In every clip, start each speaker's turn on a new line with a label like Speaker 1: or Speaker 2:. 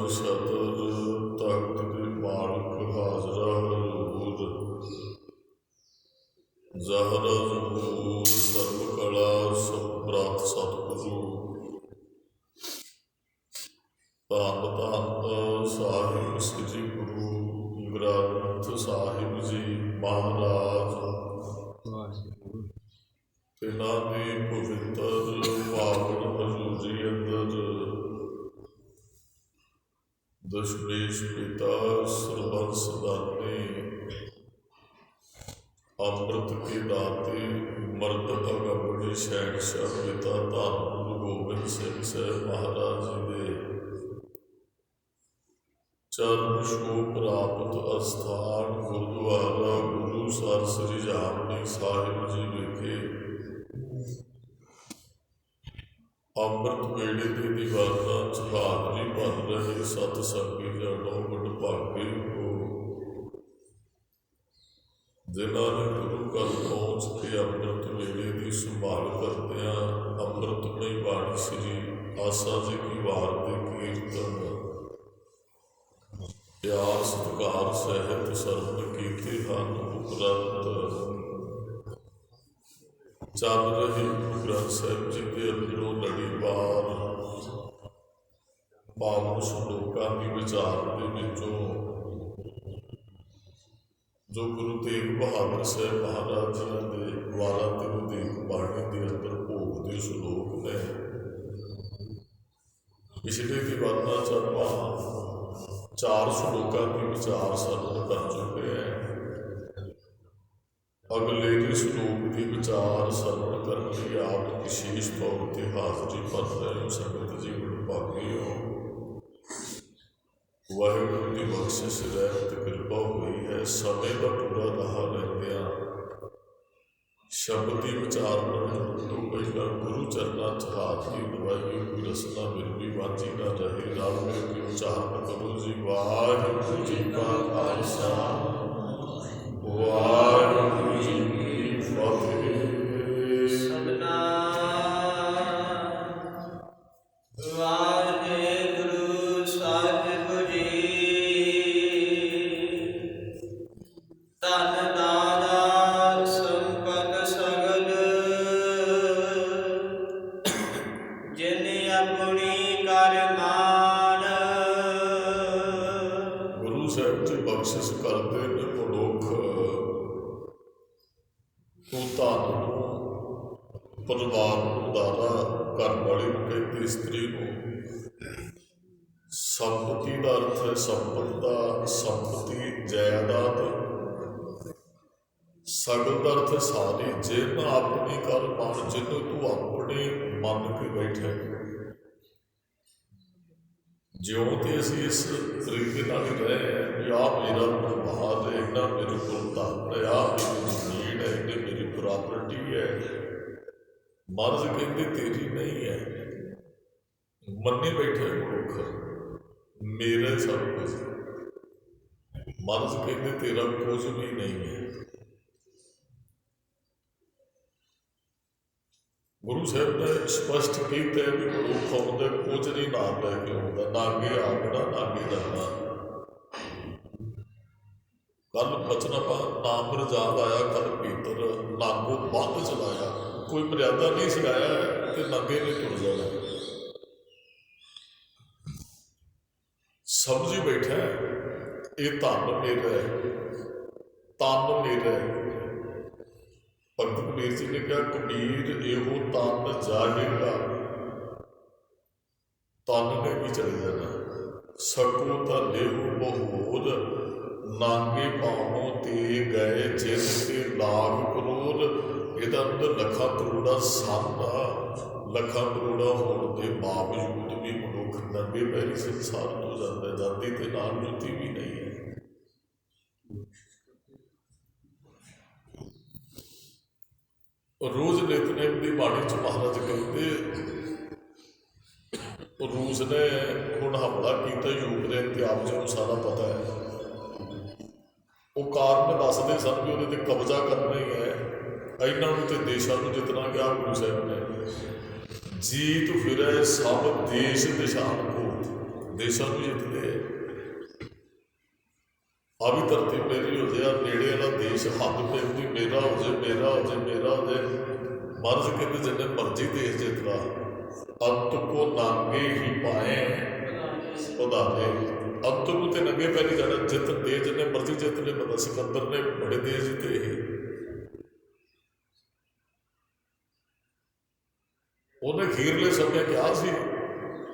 Speaker 1: सतर तख्त के मालिक हाजरा हजूर जहरा जहूर सर्व कला सप्रात सतगुरु धन धन साहिब श्री गुरु ग्रंथ साहिब जी महाराज तिन्हां दी पवित्र पावन हजूरी अंदर दशमेश पिता सरबंस दाते अमृत के दाते मर्द अगंबड़ी शहनशाह पिता धन गुरु गोबिंद सिंह साहब महाराज जी दे चरण छूह प्राप्त अस्थान गुरुद्वारा गुरु सर श्री जामनी साहिब जी विखे अमृत वेले की दीवाना च हाजरी भर रहे सतसंगी जनो वडभागे हो जिन्हों ने गुरु घर पहुँच के अमृत वेले की संभाल करदिया अमृतमई बाणी श्री आसा जी की वार के कीर्तन प्यार सत्कार सहित सरवण कीते हैं। उपरंत चल रहे गुरु ग्रंथ साहिब जी के अंदरों लड़ीवार पावन श्लोकां की विचार के विचों जो गुरु तेग बहादुर साहब महाराज जी के वारा तिरु देख बाणी के अंदर भोग के श्लोक ने पिछले दीवाना च आपां 4 श्लोकां की विचार सरल कर चुके हैं। अगले के श्लोक की विचार सरल करने लिए आप विशेष तौर पर हाजरी भर रहे हो संगत जी वडभागे हो। वाहिगुरू की बख्शिश रहमत कृपा हुई है। समय का पूरा राह लैंदियां शब्द की विचार तो पहला गुरु चरणा च हाजरी दवाई कोई रसना मेरे भी वांझी ना रहे नाल मेरे की उच्चारण करो जी। वाहिगुरू जी का खालसा वाहिगुरू जी की फतेह। बख्शिश करते ने मनुख तू धन परिवार उदारा घर वाली कहते स्त्री को संपत्ति का अर्थ है संपदा संपत्ति जायदाद सगल का अर्थ सारी जिन अपनी गल मान जिन तू अपने मन के बैठे ज्यों तो असी इस तरीके ही रहे हैं कि आ मेरा परिवार है इन्ना मेरे को धन है आ मेरी जमीन है इन्हें मेरी प्रॉपर्टी है। मर्ज कहते तेरी नहीं है मन्ने बैठे मनुख मेरे सब कुछ। मर्ज कहते तेरा कुछ भी नहीं है। गुरु साहब ने स्पष्ट किया है कि मनुख आउंदा कुछ नहीं नाम लैके आउंदा नागे आगना नागे रहना। कल बचना पा नाम रजाद आया कल पीतर नागो बंद चलाया कोई मर्यादा नहीं सिखाया है कि नागे ने तुर जाना। समझी बैठा ये धन मेरा है तन मेरा है। भगत कबीर जी ने कहा कबीर एहो तन जाएगा तन ने भी चले जाना सको तो लेहो बहोर नागे पाओ ते गए जिन के लाख करोड़। ਇਹਦਾ अंदर ਲੱਖਾਂ ਕਰੋੜਾਂ ਸੰਨ ਲੱਖਾਂ ਕਰੋੜਾਂ ਹੋਣ ਦੇ ਬਾਵਜੂਦ ਵੀ ਮਨੁੱਖ ਨੰਗੇ ਪੈਰੀ ਸੰਸਾਰ ਤੋਂ ਜਾਂਦਾ ਜਾਂਦੀ ਤੇ ਨਾਲ ਜੁੱਤੀ ਵੀ ਨਹੀਂ ਹੈ। रोज नितनेम की बाणी च महाराज कहते रूस ने हुण हमला किया यूक्रेन ते आप जी सारा पता है वो कारण दसते सन भी वो कब्जा करना ही है इन्हों तो देशों को जितना गया गुरु साहब ने जीत फिरे सब देश निशान को देशों को जितते हैं। आ भी धरती मेरी हो जाए, नेड़े वाला देश हद पेंदी मेरा हो जाए, मेरा हो जाए, मेरा हो जाए। महाराज कहते जिन्हें मर्जी देश जितना अंत को नांगे ही पाए उदारे। अंत को तो नंगे पैर नहीं जाना, जित दे जिन्हें मर्जी जित ले। बंदा सिकंदर ने बड़े देश जीते ही, उन्हें खीरले समय क्या सी,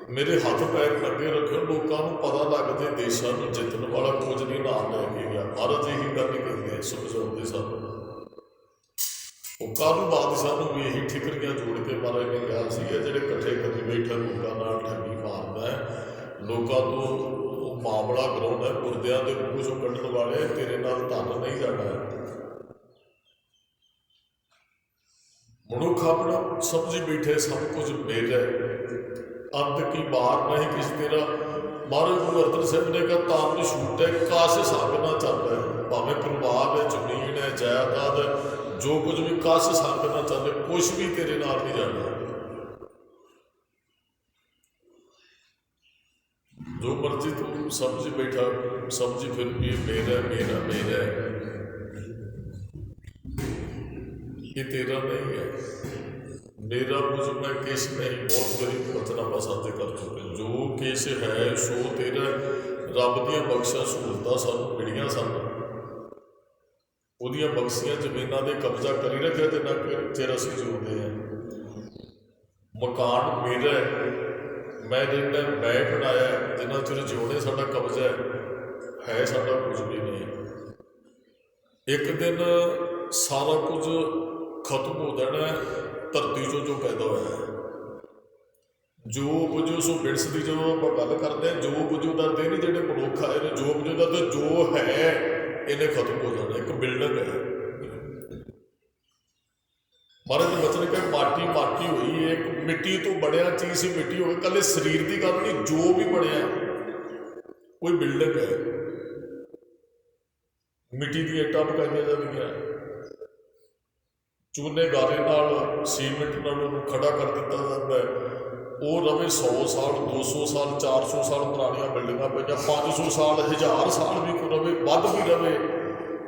Speaker 1: मेरे हाथ पैर लगे रखो, लोगों को पता लग जाए देशों को जितने वाला कुछ नहीं नाम लैके गया। महाराज यही गल नहीं कहते समझाते सानू, कानून बाद सानू भी यही ठिकरियां जोड़ के महाराज ने कहा सी, ਜਿਹੜੇ इकट्ठे करी बैठे लोगों नाल ठगी मारना है, लोगों तो मामला कराउणा है, मुर्दियां के मूँह चों कड्ढण वाले, तेरे नाल धन नहीं जाना है। मनुख अपना समझी बैठे सब कुछ मेरा है, अंत की बार नहीं किस तेरा। महाराज गुरु अर्जन साहब ने कहा ताम छूट है, काश संग ना चलता है। भावें परिवार है, जमीन है, जायदाद है, जो कुछ भी काश संग ना चले, कुछ भी तेरे नाल नहीं जाना। जो मर्जी तू समझी बैठा, समझी फिर भी मेरा मेरा मेरा है, ये तेरा नहीं है। मेरा कुछ मैं किस नहीं, बहुत गरीब बचना पसंद कर चुके। जो किस है सो तेरा, रब दियां बख्शा सहूलतां सानूं मिलियां सन, उहदियां बख्शियां जमीनां दे कब्जा करी रखिया, जिन्ना चिर असीं जिउंदे हैं। मकान मेरा है, मैं रहना, मैं बनाया, जिन्ना चिर जिउणे साडा कब्जा है साडा कुछ भी नहीं। एक दिन सारा कुछ खत्म हो जाना है, धरती चो जो पैदा होया है, जो कुछ सो बिरस की जो आप गल करते हैं, जो कुछ दसते नहीं जोड़े मनुख आए ने, जो कुछ दसते जो है इन्हें खत्म हो जाना। एक बिल्डिंग है, महाराज बचन कह माटी माटी हुई, एक मिट्टी तो बनया चीज ही मिट्टी हो गई। कल शरीर की गल नहीं, जो भी बनया कोई बिल्डिंग है, मिट्टी दी इट्टां पकाई जांदियां, चूने गारे नाल सीमेंट नाल उहनूं खड़ा कर दिता जाता है। वो रवे 100 साल 200 साल 400 साल पुरानियां बिल्डिंगां पईआं, 500 साल 1000 साल भी कोई रवे, वध भी रवे,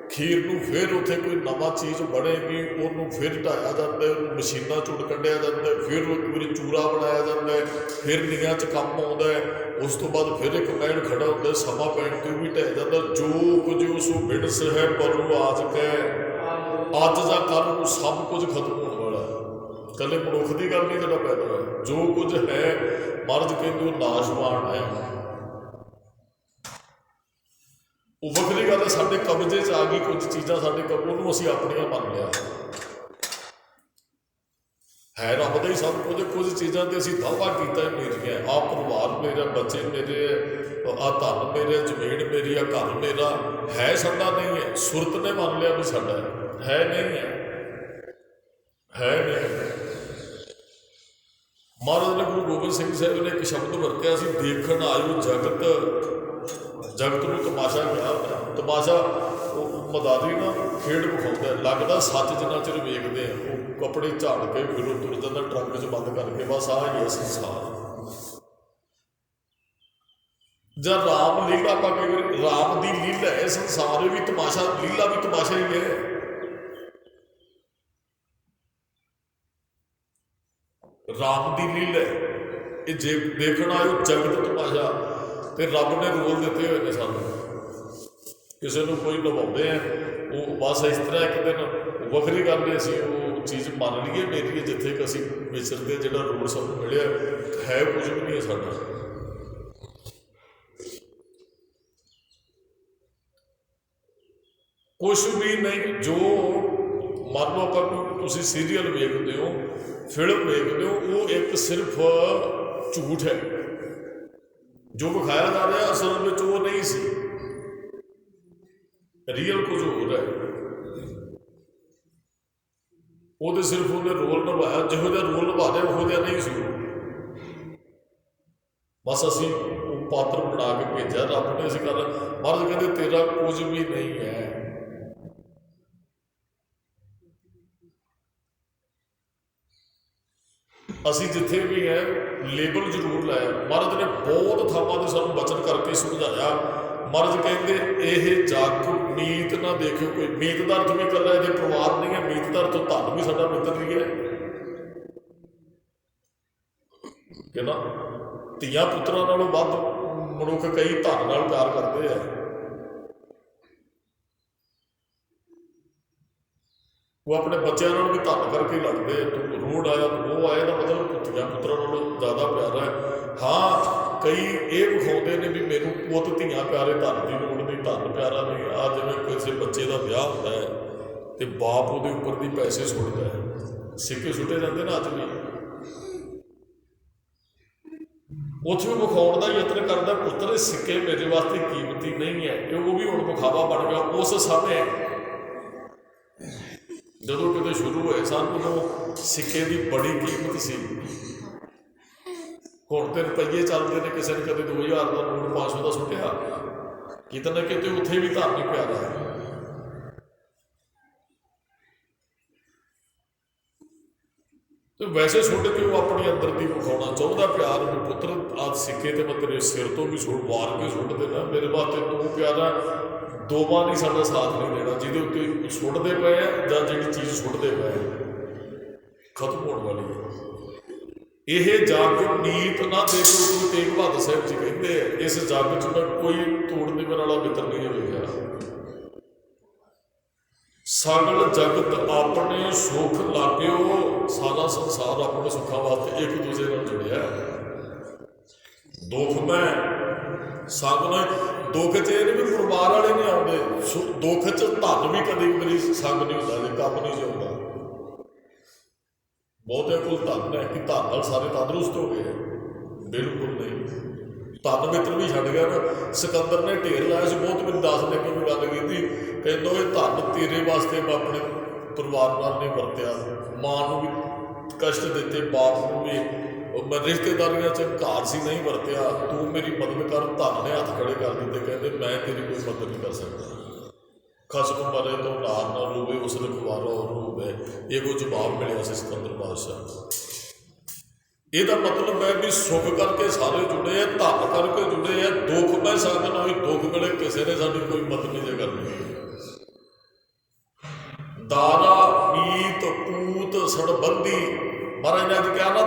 Speaker 1: खीर नूं फिर उत्थे कोई नवां चीज़ बनेगी, उहनूं फिर ढाया जाता है, मशीनां चुड़ कढ़िया जाता है, फिर एक बारी चूरा बनाया जाता है, फिर नीआं च काम आउंदा है, उस तो बाद फिर एक महल खड़ा होंदा है, समा पैण ते भी ढह जाता। जो कुछ उस बिरस है परू आज कै, अज जा कल को सब कुछ खत्म होने वाला है। कले मनुख की गल नहीं जोड़ा पैदा है, जो कुछ है महाराज कहते नाशवान है। वो वखरी गल है, साढ़े कब्जे च आ गई कुछ चीज़ां, साढ़े कब्जे असीं अपनियां मन लिया है, रब का ही सब कुछ। कुछ चीज़ां ते असीं दावा किया मेरियां, आ परिवार मेरा, बच्चे मेरे, आ धन मेरे, जमीन मेरी, आ घर मेरा है, साडा नहीं है। सुरत ने मान लिया भी साडा है नहीं है नहीं। महाराज ने गुरु गोबिंद सिंह साहब ने एक शब्द वरत्या सी, देखण आयो जगत, जगत को तमाशा क्या होता है। तमाशा मदारी ना खेड विखाउंदा, लगता सच जिन्ना चिर वेखदे हैं, वो कपड़े झाड़ के फिर तुर जाता ट्रक च बंद करके, बस आ ही है संसार। जब राम लीला आप राम की लीला है, संसार भी तमाशा, लीला भी तमाशा ही है। राम की लीला ये जे देखना आयो जगत तमाशा, तो रब ने रोल दिते हुए हैं सानू। किसी को कोई निभाते हैं, वो बस इस तरह एक दिन वखरी गल नहीं, असीं वो चीज़ मान लीए मेरी, जिथे असीं विचरते जो रोल सानू मिलिया है, कुछ भी नहीं है साडा। कुछ भी नहीं। जो मान लो आप तुसीं सीरीयल वेखते हो, फिल्म वेखते हो, वो एक सिर्फ झूठ है, जो विखाया जा रहा असल में वो नहीं सी, रियल कुछ हो रहा है। वो तो सिर्फ उन्हें रोल निभाया, जिहो जिहा रोल निभा रहा उहो जिहा नहीं सी। बस असीं वो पात्र बना के भेजा रब ने, असीं कर महाराज कहते तेरा कुछ भी नहीं है। ਅਸੀਂ ਜਿੱਥੇ ਵੀ ਹੈ ਲੇਬਲ ਜ਼ਰੂਰ ਲਾਇਆ। ਮਹਾਰਾਜ ਨੇ ਬਹੁਤ ਥਾਵਾਂ 'ਤੇ ਸਾਨੂੰ ਬਚਨ ਕਰਕੇ ਸਮਝਾਇਆ। ਮਹਾਰਾਜ ਕਹਿੰਦੇ ਇਹ ਜਗ ਮੀਤ ਨਾ ਦੇਖਿਓ ਕੋਈ। ਮੀਤ ਦਾ ਅਰਥ ਵੀ ਇਕੱਲਾ ਇਹਦੇ ਪਰਿਵਾਰ ਨਹੀਂ ਹੈ, ਮੀਤ ਦਾ ਅਰਥ ਧਨ ਵੀ ਸਾਡਾ ਮਿੱਤਰ ਹੀ ਹੈ ਕਿ ਨਾ। ਧੀਆਂ ਪੁੱਤਰਾਂ ਨਾਲੋਂ ਵੱਧ ਮਨੁੱਖ ਕਈ ਧਨ ਨਾਲ ਪਿਆਰ ਕਰਦੇ ਆ। ਉਹ ਆਪਣੇ ਬੱਚਿਆਂ ਨਾਲ ਵੀ ਧਨ ਕਰਕੇ ਲੱਗਦੇ ਆ। ਤੂੰ ਰੋਡ ਆਇਆ, ਤੂੰ ਉਹ ਆਇਆ, ਦਾ ਮਤਲਬ ਧੀਆਂ ਪੁੱਤਰਾਂ ਨਾਲੋਂ ਜ਼ਿਆਦਾ ਪਿਆਰਾ ਹੈ। ਹਾਂ, ਕਈ ਇਹ ਵਿਖਾਉਂਦੇ ਨੇ ਵੀ ਮੈਨੂੰ ਪੁੱਤ ਧੀਆਂ ਪਿਆਰੇ, ਧਨ ਦੀ ਲੋੜ ਨਹੀਂ, ਧਨ ਪਿਆਰਾ ਨਹੀਂ। ਆ ਜਿਵੇਂ ਕਿਸੇ ਬੱਚੇ ਦਾ ਵਿਆਹ ਹੁੰਦਾ ਹੈ ਤੇ ਬਾਪ ਉਹਦੇ ਉੱਪਰ ਦੀ ਪੈਸੇ ਸੁੱਟਦਾ ਹੈ, ਸਿੱਕੇ ਸੁੱਟੇ ਜਾਂਦੇ ਨਾ ਅੱਜ ਵੀ। ਉੱਥੇ ਵੀ ਵਿਖਾਉਣ ਦਾ ਯਤਨ ਕਰਦਾ, ਪੁੱਤਰ ਇਹ ਸਿੱਕੇ ਮੇਰੇ ਵਾਸਤੇ ਕੀਮਤੀ ਨਹੀਂ ਹੈ। ਇਹ ਉਹ ਵੀ ਹੁਣ ਵਿਖਾਵਾ ਬਣ ਗਿਆ। ਉਸ ਸਮੇਂ ਜਦੋਂ ਕਿਤੇ ਸ਼ੁਰੂ ਹੋਏ ਸਨ ਉਦੋਂ ਸਿੱਕੇ ਦੀ ਬੜੀ ਕੀਮਤ ਸੀ। ਹੁਣ ਤੇ ਰੁਪਈਏ ਚੱਲਦੇ ਨੇ, ਕਿਸੇ ਨੇ ਕਦੇ 2000 ਦਾ ਨੋਟ 500 ਦਾ ਸੁੱਟਿਆ। ਕਿਤੇ ਨਾ ਕਿਤੇ ਉੱਥੇ ਵੀ ਧਨ ਨਹੀਂ ਪਿਆਰਾ ਹੈ। ਤੇ ਵੈਸੇ ਸੁੱਟ ਕੇ ਉਹ ਆਪਣੀ ਅੰਦਰ ਦੀ ਵਿਖਾਉਣਾ ਚਾਹੁੰਦਾ ਪਿਆਰ ਵੀ ਪੁੱਤਰ ਆਹ ਸਿੱਕੇ ਤੇ ਮੈਂ ਤੇਰੇ ਸਿਰ ਤੋਂ ਵੀ ਵਾਰ ਕੇ ਸੁੱਟ ਦੇਣਾ, ਮੇਰੇ ਵਾਸਤੇ ਤੂੰ ਪਿਆਰਾ। ਦੋਵਾਂ ਨੇ ਸਾਡਾ ਸਾਥ ਨਹੀਂ ਦੇਣਾ। ਜਿਹਦੇ ਉੱਤੇ ਸੁੱਟਦੇ ਪਏ ਆ ਜਾਂ ਜਿਹੜੀ ਚੀਜ਼ ਸੁੱਟਦੇ ਪਏ ਖਤਮ ਹੋਣ ਵਾਲੀ ਹੈ। ਇਹ ਜਗ ਨੀਤ ਨਾ ਦੇਖੋ। ਗੁਰੂ ਤੇਗ ਬਹਾਦਰ ਸਾਹਿਬ ਜੀ ਕਹਿੰਦੇ ਇਸ ਜਗ 'ਚ ਮੈਂ ਕੋਈ ਤੋੜ ਨਿਭਣ ਵਾਲਾ ਮਿੱਤਰ ਨਹੀਂ ਵੇਖਿਆ। ਸਗਲ ਜਗਤ ਆਪਣੇ ਸੁੱਖ ਲਾਗਿਓ। ਸਾਰਾ ਸੰਸਾਰ ਆਪਣੇ ਸੁੱਖਾਂ ਵਾਸਤੇ ਇੱਕ ਦੂਜੇ ਨਾਲ ਜੁੜਿਆ। ਦੁੱਖ ਮੈਂ ਸੰਗ ਨਾਲ, ਦੁੱਖ 'ਚ ਇਹ ਨਹੀਂ ਵੀ ਪਰਿਵਾਰ ਵਾਲੇ ਨਹੀਂ ਆਉਂਦੇ, ਦੁੱਖ 'ਚ ਧਨ ਵੀ ਕਦੇ ਮੇਰੀ ਸੰਗ ਨਹੀਂ ਹੁੰਦਾ, ਜੇ ਕੰਮ ਨਹੀਂ ਜਿਉਂਦਾ। ਬਹੁਤੇ ਕੋਲ ਧਨ ਹੈ ਕਿ ਧਨ ਨਾਲ ਸਾਰੇ ਤੰਦਰੁਸਤ ਹੋ ਗਏ, ਬਿਲਕੁਲ ਨਹੀਂ। ਧਨ ਮਿੱਤਰ ਵੀ ਛੱਡ ਗਿਆ ਨਾ। ਸਿਕੰਦਰ ਨੇ ਢੇਰ ਲਾਇਆ ਸੀ, ਬਹੁਤ ਮੈਨੂੰ ਦੱਸਦੇ ਕਿ ਮੈਂ ਗੱਲ ਕੀਤੀ, ਕਹਿੰਦਾ ਇਹ ਧਨ ਤੇਰੇ ਵਾਸਤੇ ਮੈਂ ਆਪਣੇ ਪਰਿਵਾਰ ਨਾਲ ਨਹੀਂ ਵਰਤਿਆ, ਮਾਂ ਨੂੰ ਵੀ ਕਸ਼ਟ ਦਿੱਤੇ, ਬਾਪ ਨੂੰ ਵੀ, ਮੈਂ ਰਿਸ਼ਤੇਦਾਰੀਆਂ 'ਚ ਘਾਰ ਸੀ ਨਹੀਂ ਵਰਤਿਆ, ਤੂੰ ਮੇਰੀ ਮਦਦ ਕਰ। ਧਨ ਨੇ ਹੱਥ ਖੜੇ ਕਰ ਦਿੱਤੇ, ਕਹਿੰਦੇ ਮੈਂ ਤੇਰੀ ਕੋਈ ਮਦਦ ਨਹੀਂ ਕਰ ਸਕਦਾ। ਖਸਮ ਮਰੇ ਤੋਂ ਨਾਰ ਨਾ ਰੋਵੇ, ਉਸ ਰਖਵਾਰਾ ਰੋਵੇ। ਇਹ ਕੋਈ ਜਵਾਬ ਮਿਲਿਆ ਸੀ ਸਿਕੰਦਰ ਬਾਦਸ਼ਾਹ। ਇਹਦਾ ਮਤਲਬ ਹੈ ਵੀ ਸੁੱਖ ਕਰਕੇ ਸਾਰੇ ਜੁੜੇ ਆ, ਧਨ ਕਰਕੇ ਜੁੜੇ ਆ। ਦੁੱਖ ਮੈਂ ਸੰਗ ਨਾ ਹੋਈ, ਦੁੱਖ ਵੇਲੇ ਕਿਸੇ ਨੇ ਸਾਡੀ ਕੋਈ ਮਦਦ ਨਹੀਂ ਜੇ ਕਰਨੀ। ਦਾਰਾ ਮੀਤ ਪੂਤ ਸੜਬੰਦੀ। ਮਹਾਰਾਜ ਨੇ ਅੱਜ ਕਿਹਾ ਨਾ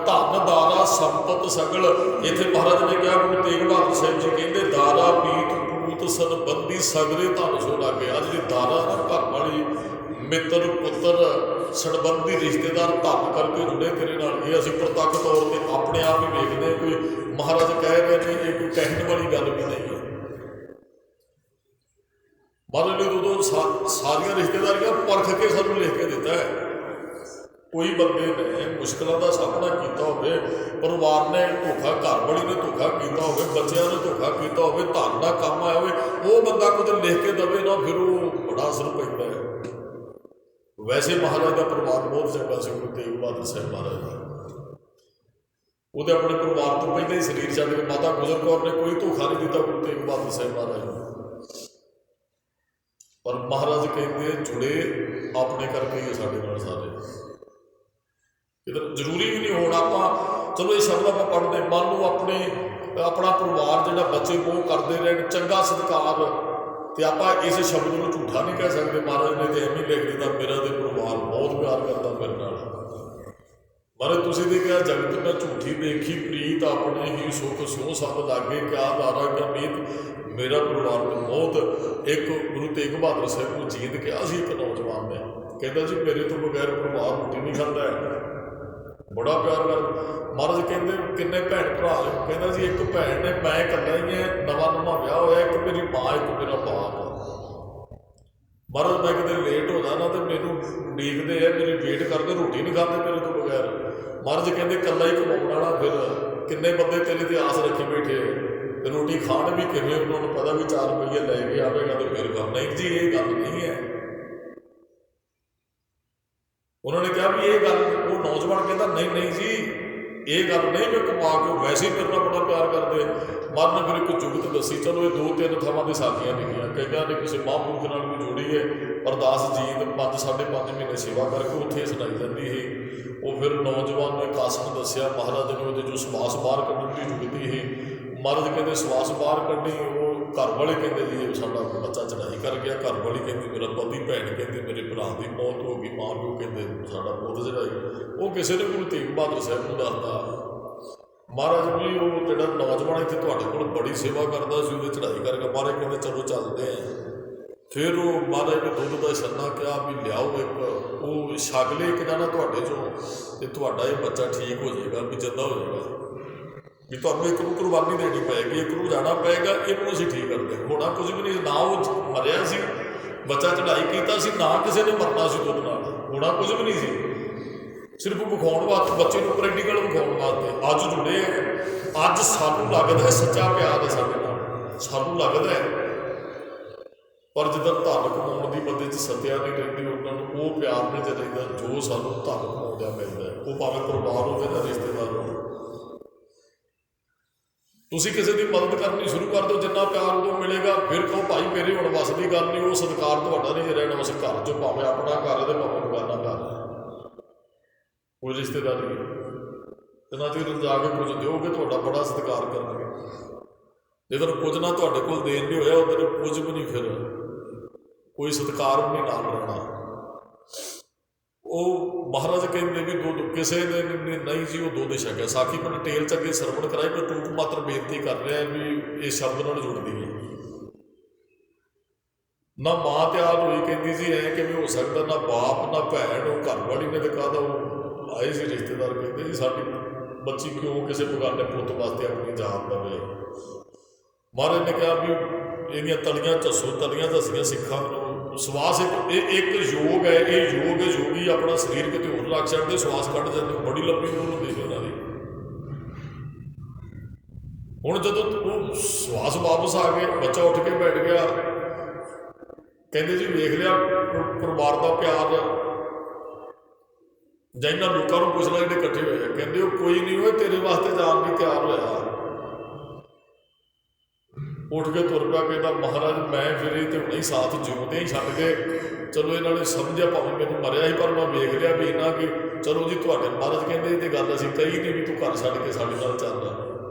Speaker 1: ਧਨ ਦਾਰਾ ਸੰਪਤ ਸਗਲ। ਇੱਥੇ ਮਹਾਰਾਜ ਨੇ ਕਿਹਾ, ਗੁਰੂ ਤੇਗ ਬਹਾਦਰ ਸਾਹਿਬ ਜੀ ਕਹਿੰਦੇ ਦਾਰਾ ਮੀਤ ਪੂਤ ਸੜਬੰਦੀ ਸਗਰੇ ਧਨ ਸੋ ਲਾਗੇ। ਅੱਜ ਦੀ ਦਾਰਾ ਨਾ ਘਰ ਵਾਲੀ ਮਿੱਤਰ ਪੁੱਤਰ ਸੜਬੰਦੀ ਰਿਸ਼ਤੇਦਾਰ ਧਨ ਕਰਕੇ ਜੁੜੇ ਤੇਰੇ ਨਾਲ। ਇਹ ਅਸੀਂ ਪ੍ਰਤੱਖ ਤੌਰ 'ਤੇ ਆਪਣੇ ਆਪ ਹੀ ਵੇਖਦੇ ਕੋਈ ਮਹਾਰਾਜ ਕਹਿ ਰਹੇ ਨੇ, ਇਹ ਕੋਈ ਕਹਿਣ ਵਾਲੀ ਗੱਲ ਵੀ ਨਹੀਂ ਹੈ। ਮਹਾਰਾਜ ਨੇ ਉਦੋਂ ਸਾਰੀਆਂ ਰਿਸ਼ਤੇਦਾਰੀਆਂ ਪਰਖ ਕੇ ਸਾਨੂੰ ਲਿਖ ਕੇ ਦਿੱਤਾ ਹੈ। ਕੋਈ ਬੰਦੇ ਨੇ ਮੁਸ਼ਕਿਲਾਂ ਦਾ ਸਾਹਮਣਾ ਕੀਤਾ ਹੋਵੇ, ਪਰਿਵਾਰ ਨੇ ਧੋਖਾ, ਘਰ ਵਾਲੀ ਨੇ ਧੋਖਾ ਕੀਤਾ ਹੋਵੇ, ਬੱਚਿਆਂ ਨੇ ਧੋਖਾ ਕੀਤਾ ਹੋਵੇ, ਧਨ ਦਾ ਕੰਮ ਆਇਆ ਹੋਵੇ, ਉਹ ਬੰਦਾ ਕੁਝ ਲਿਖ ਕੇ ਦੇਵੇ ਨਾ, ਫਿਰ ਉਹ ਬੜਾ ਅਸਰ ਪੈਂਦਾ ਹੈ। ਵੈਸੇ ਮਹਾਰਾਜ ਦਾ ਪਰਿਵਾਰ ਬਹੁਤ ਚੰਗਾ ਸੀ। ਗੁਰੂ ਤੇਗ ਬਹਾਦਰ ਸਾਹਿਬ ਮਹਾਰਾਜ ਦਾ, ਉਹਦੇ ਆਪਣੇ ਪਰਿਵਾਰ ਤੋਂ ਪਹਿਲਾਂ ਹੀ ਸਰੀਰ ਛੱਡ ਕੇ ਮਾਤਾ ਗੁਜਰ ਕੌਰ ਨੇ ਕੋਈ ਧੋਖਾ ਨਹੀਂ ਦਿੱਤਾ ਗੁਰੂ ਤੇਗ ਬਹਾਦਰ ਸਾਹਿਬ ਮਹਾਰਾਜ ਨੂੰ। ਪਰ ਮਹਾਰਾਜ ਕਹਿੰਦੇ ਜੁੜੇ ਆਪਣੇ ਕਰਕੇ ਹੀ ਸਾਡੇ ਨਾਲ ਸਾਰੇ। ਜ਼ਰੂਰੀ ਵੀ ਨਹੀਂ ਹੋਣਾ ਆਪਾਂ, ਚਲੋ ਇਹ ਸ਼ਬਦ ਆਪਾਂ ਪੜ੍ਹਦੇ, ਮੰਨ ਲਓ ਆਪਣਾ ਪਰਿਵਾਰ ਜਿਹੜਾ ਬੱਚੇ ਮੋਹ ਕਰਦੇ ਰਹਿਣ, ਚੰਗਾ ਸਤਿਕਾਰ, ਤੇ ਆਪਾਂ ਇਸ ਸ਼ਬਦ ਨੂੰ ਝੂਠਾ ਨਹੀਂ ਕਹਿ ਸਕਦੇ। ਮਹਾਰਾਜ ਨੇ ਤੇ ਐਵੇਂ ਲਿਖ ਦਿੱਤਾ, ਮੇਰਾ ਤੇ ਪਰਿਵਾਰ ਬਹੁਤ ਪਿਆਰ ਕਰਦਾ ਮੇਰੇ ਨਾਲ। ਮਹਾਰਾਜ ਤੁਸੀਂ ਨੇ ਕਿਹਾ, ਜਗਤ ਮੈਂ ਝੂਠੀ ਦੇਖੀ ਪ੍ਰੀਤ, ਆਪਣੇ ਹੀ ਸੁੱਖ ਸੋ ਸਭ ਲਾਗੇ, ਕਿਆ ਦਾਰਾ ਕਿਆ ਮੀਤ। ਮੇਰਾ ਪਰਿਵਾਰ ਨੂੰ ਬਹੁਤ। ਇੱਕ ਗੁਰੂ ਤੇਗ ਬਹਾਦਰ ਸਾਹਿਬ ਨੂੰ ਜੀਂਦ ਕਿਹਾ ਸੀ ਇੱਕ ਨੌਜਵਾਨ ਨੇ, ਕਹਿੰਦਾ ਜੀ ਮੇਰੇ ਤੋਂ ਬਗੈਰ ਪਰਿਵਾਰ ਰੋਟੀ ਨਹੀਂ ਖਾਂਦਾ ਹੈ, ਬੜਾ ਪਿਆਰ ਕਰ। ਮਹਾਰਾਜ ਕਹਿੰਦੇ ਕਿੰਨੇ ਭੈਣ ਭਰਾ ਨੇ? ਕਹਿੰਦਾ ਜੀ ਇੱਕ ਭੈਣ ਨੇ, ਮੈਂ ਇਕੱਲਾ ਹੀ ਹੈ, ਨਵਾਂ ਵਿਆਹ ਹੋਇਆ, ਇੱਕ ਮੇਰੀ ਮਾਂ, ਇੱਕ ਮੇਰਾ ਬਾਪ। ਮਹਾਰਾਜ ਮੈਂ ਕਿਤੇ ਲੇਟ ਹੋ ਜਾਣਾ ਤੇ ਮੈਨੂੰ ਉਡੀਕਦੇ ਆ, ਮੇਰੀ ਵੇਟ ਕਰਦੇ, ਰੋਟੀ ਨਹੀਂ ਖਾਂਦੇ ਮੇਰੇ ਤੋਂ ਬਗੈਰ। ਮਹਾਰਾਜ ਕਹਿੰਦੇ ਇਕੱਲਾ ਹੀ ਕਮਾਉਣ ਵਾਲਾ, ਫਿਰ ਕਿੰਨੇ ਬੰਦੇ ਤੇਰੇ ਤੇ ਆਸ ਰੱਖੀ ਬੈਠੇ ਤੇ ਰੋਟੀ ਖਾਣ ਵੀ ਕਿਵੇਂ? ਉਹਨਾਂ ਨੂੰ ਪਤਾ ਵੀ 4 ਰੁਪਈਏ ਲੈ ਕੇ ਆਵੇਗਾ ਤੇ ਫਿਰ ਕੰਮ। ਨਹੀਂ ਜੀ, ਇਹ ਗੱਲ ਨਹੀਂ ਹੈ। ਉਹਨਾਂ ਨੇ ਕਿਹਾ ਵੀ ਇਹ ਗੱਲ, ਉਹ ਨੌਜਵਾਨ ਕਹਿੰਦਾ ਨਹੀਂ ਜੀ, ये गल नहीं मैं कमा के वैसे ही मेरे नाल बड़ा प्यार करते। मर ने फिर एक जुगत दसी, चलो ये 2-3 थावां ते साखियां लिखियां, कईयां ने किसी महापुरुख नाल भी जोड़ी है। अरदास जीत 5-5.5 महीने सेवा करके उत्थे सुनाई जाती है। वो फिर नौजवान ने कासम दसिया महाराज ने वो जो सवास बाहर कढ़न की जुगती है। महाराज कहते सवास बाहर कढ़नी, वो घर वाले कहते जी साडा बच्चा चढ़ाई कर गया, घर वाली कहती मेरा पति, भैन कहती मेरे भरा की मौत हो गई, माँ प्यो कहते साडा पुत चढ़ाई। वो किसी ने गुरु तेग बहादुर साहब को दसदा, महाराज भी वो जो नौजवान इतने तुहाडे कोल बड़ी सेवा करता सी, वो चढ़ाई करके महाराज कहते चलो चलते हैं। फिर वो महाराज ने दुध का छन्ना कहा भी लियाओ एक, वो छक ले एक जाना तुहाडे चों ते तुहाडा ये बच्चा ठीक हो जाएगा, भी जिंदा हो जाएगा, भी तुहानूं एक नूं कुर्बानी देनी पेगी, एक नूं जाना पेगा, इनू असीं ठीक करते। होना कुछ भी नहीं, ना वो मरिया सी, बच्चा चढ़ाई कीता सी, ना किसी ने मरना सी दुध नाल, होना कुछ भी नहीं सी, सिर्फ विखाउण वास्ते, बच्चे को प्रैक्टिकल विखाउण वास्ते अज जुड़े हैं। अज सानूं लगदा है सच्चा प्यार है साडे नाल, सानूं लगदा है, पर जिद्दां धन कमाउण दी बंदे च सत्या नहीं रहिंदी, उन्होंने वो प्यार नहीं च रहिंदा जो सानूं धन कमाउंदिआं मिलदा है। वो भावें परिवार होवे जां रिश्तेदार होवे, तुसीं किसी की मदद करनी शुरू कर दो, जिन्ना प्यार उदों मिलेगा। फिर कहो भाई मेरी हुण वस दी गल नहीं, वो सत्कार तुहाडा नहीं रहना उस घर चों, भावें अपना घर है ते भावें बगाना घर है, कोई रिश्तेदारी जिन्ना चिर जाके कुछ दोगे तुहाडा बड़ा सत्कार करनगे। जिधर कुछ ना तुहाडे कोल देन नहीं होया, उधर कुछ भी नहीं, फिर कोई सत्कार भी नहीं नाल रहना। वो महाराज कहते भी दो किसी ने नहीं जी, वो दुध छकिया। साखी मैं डिटेल च अगे सरवण कराई, मैं टूक मात्र बेनती कर रहा भी इस शब्द नाल जुड़ती है ना। माँ तैयार हुई कहती जी ऐ किवें हो सकता, ना बाप ना भैन, वो घर वाली ने तो कहा, वो आए से रिश्तेदार कहते जी साडी बच्ची क्यों किसी बगाने पुत वास्ते अपनी जान दवे। महाराज ने कहा भी इहदियां तलियां झस्सो, तलियां झस्सियां सिखां नूं सवास एक योग है, ये योग योगी अपना शरीर कितने होर रख छड्डदे, सवास कढ़ जाते, बड़ी लंबी उम्र होंदी है उन्हां दी। हुण जदों वो सवास वापस आ गए, बच्चा उठ के बैठ गया, कहते जी वेख लिया परिवार का प्यार, जां इन्हां लोकां नूं पुछ लै जिहड़े इकट्ठे होए, कहते वो कोई नहीं होए तेरे वास्ते जान नहीं तैयार होया। उठ के तुर पिया, कहता महाराज मैं फिर तो नहीं साथ जिउंदे ही छड्ड गए, चलो इन्होंने समझिया भावें मैनूं मरिया ही, पर मैं वेख लिया भी इन्ना कि चलो जी तुहाडे महाराज कहते ये गल असीं कही नहीं भी तू घर छड्ड के साडे नाल चल।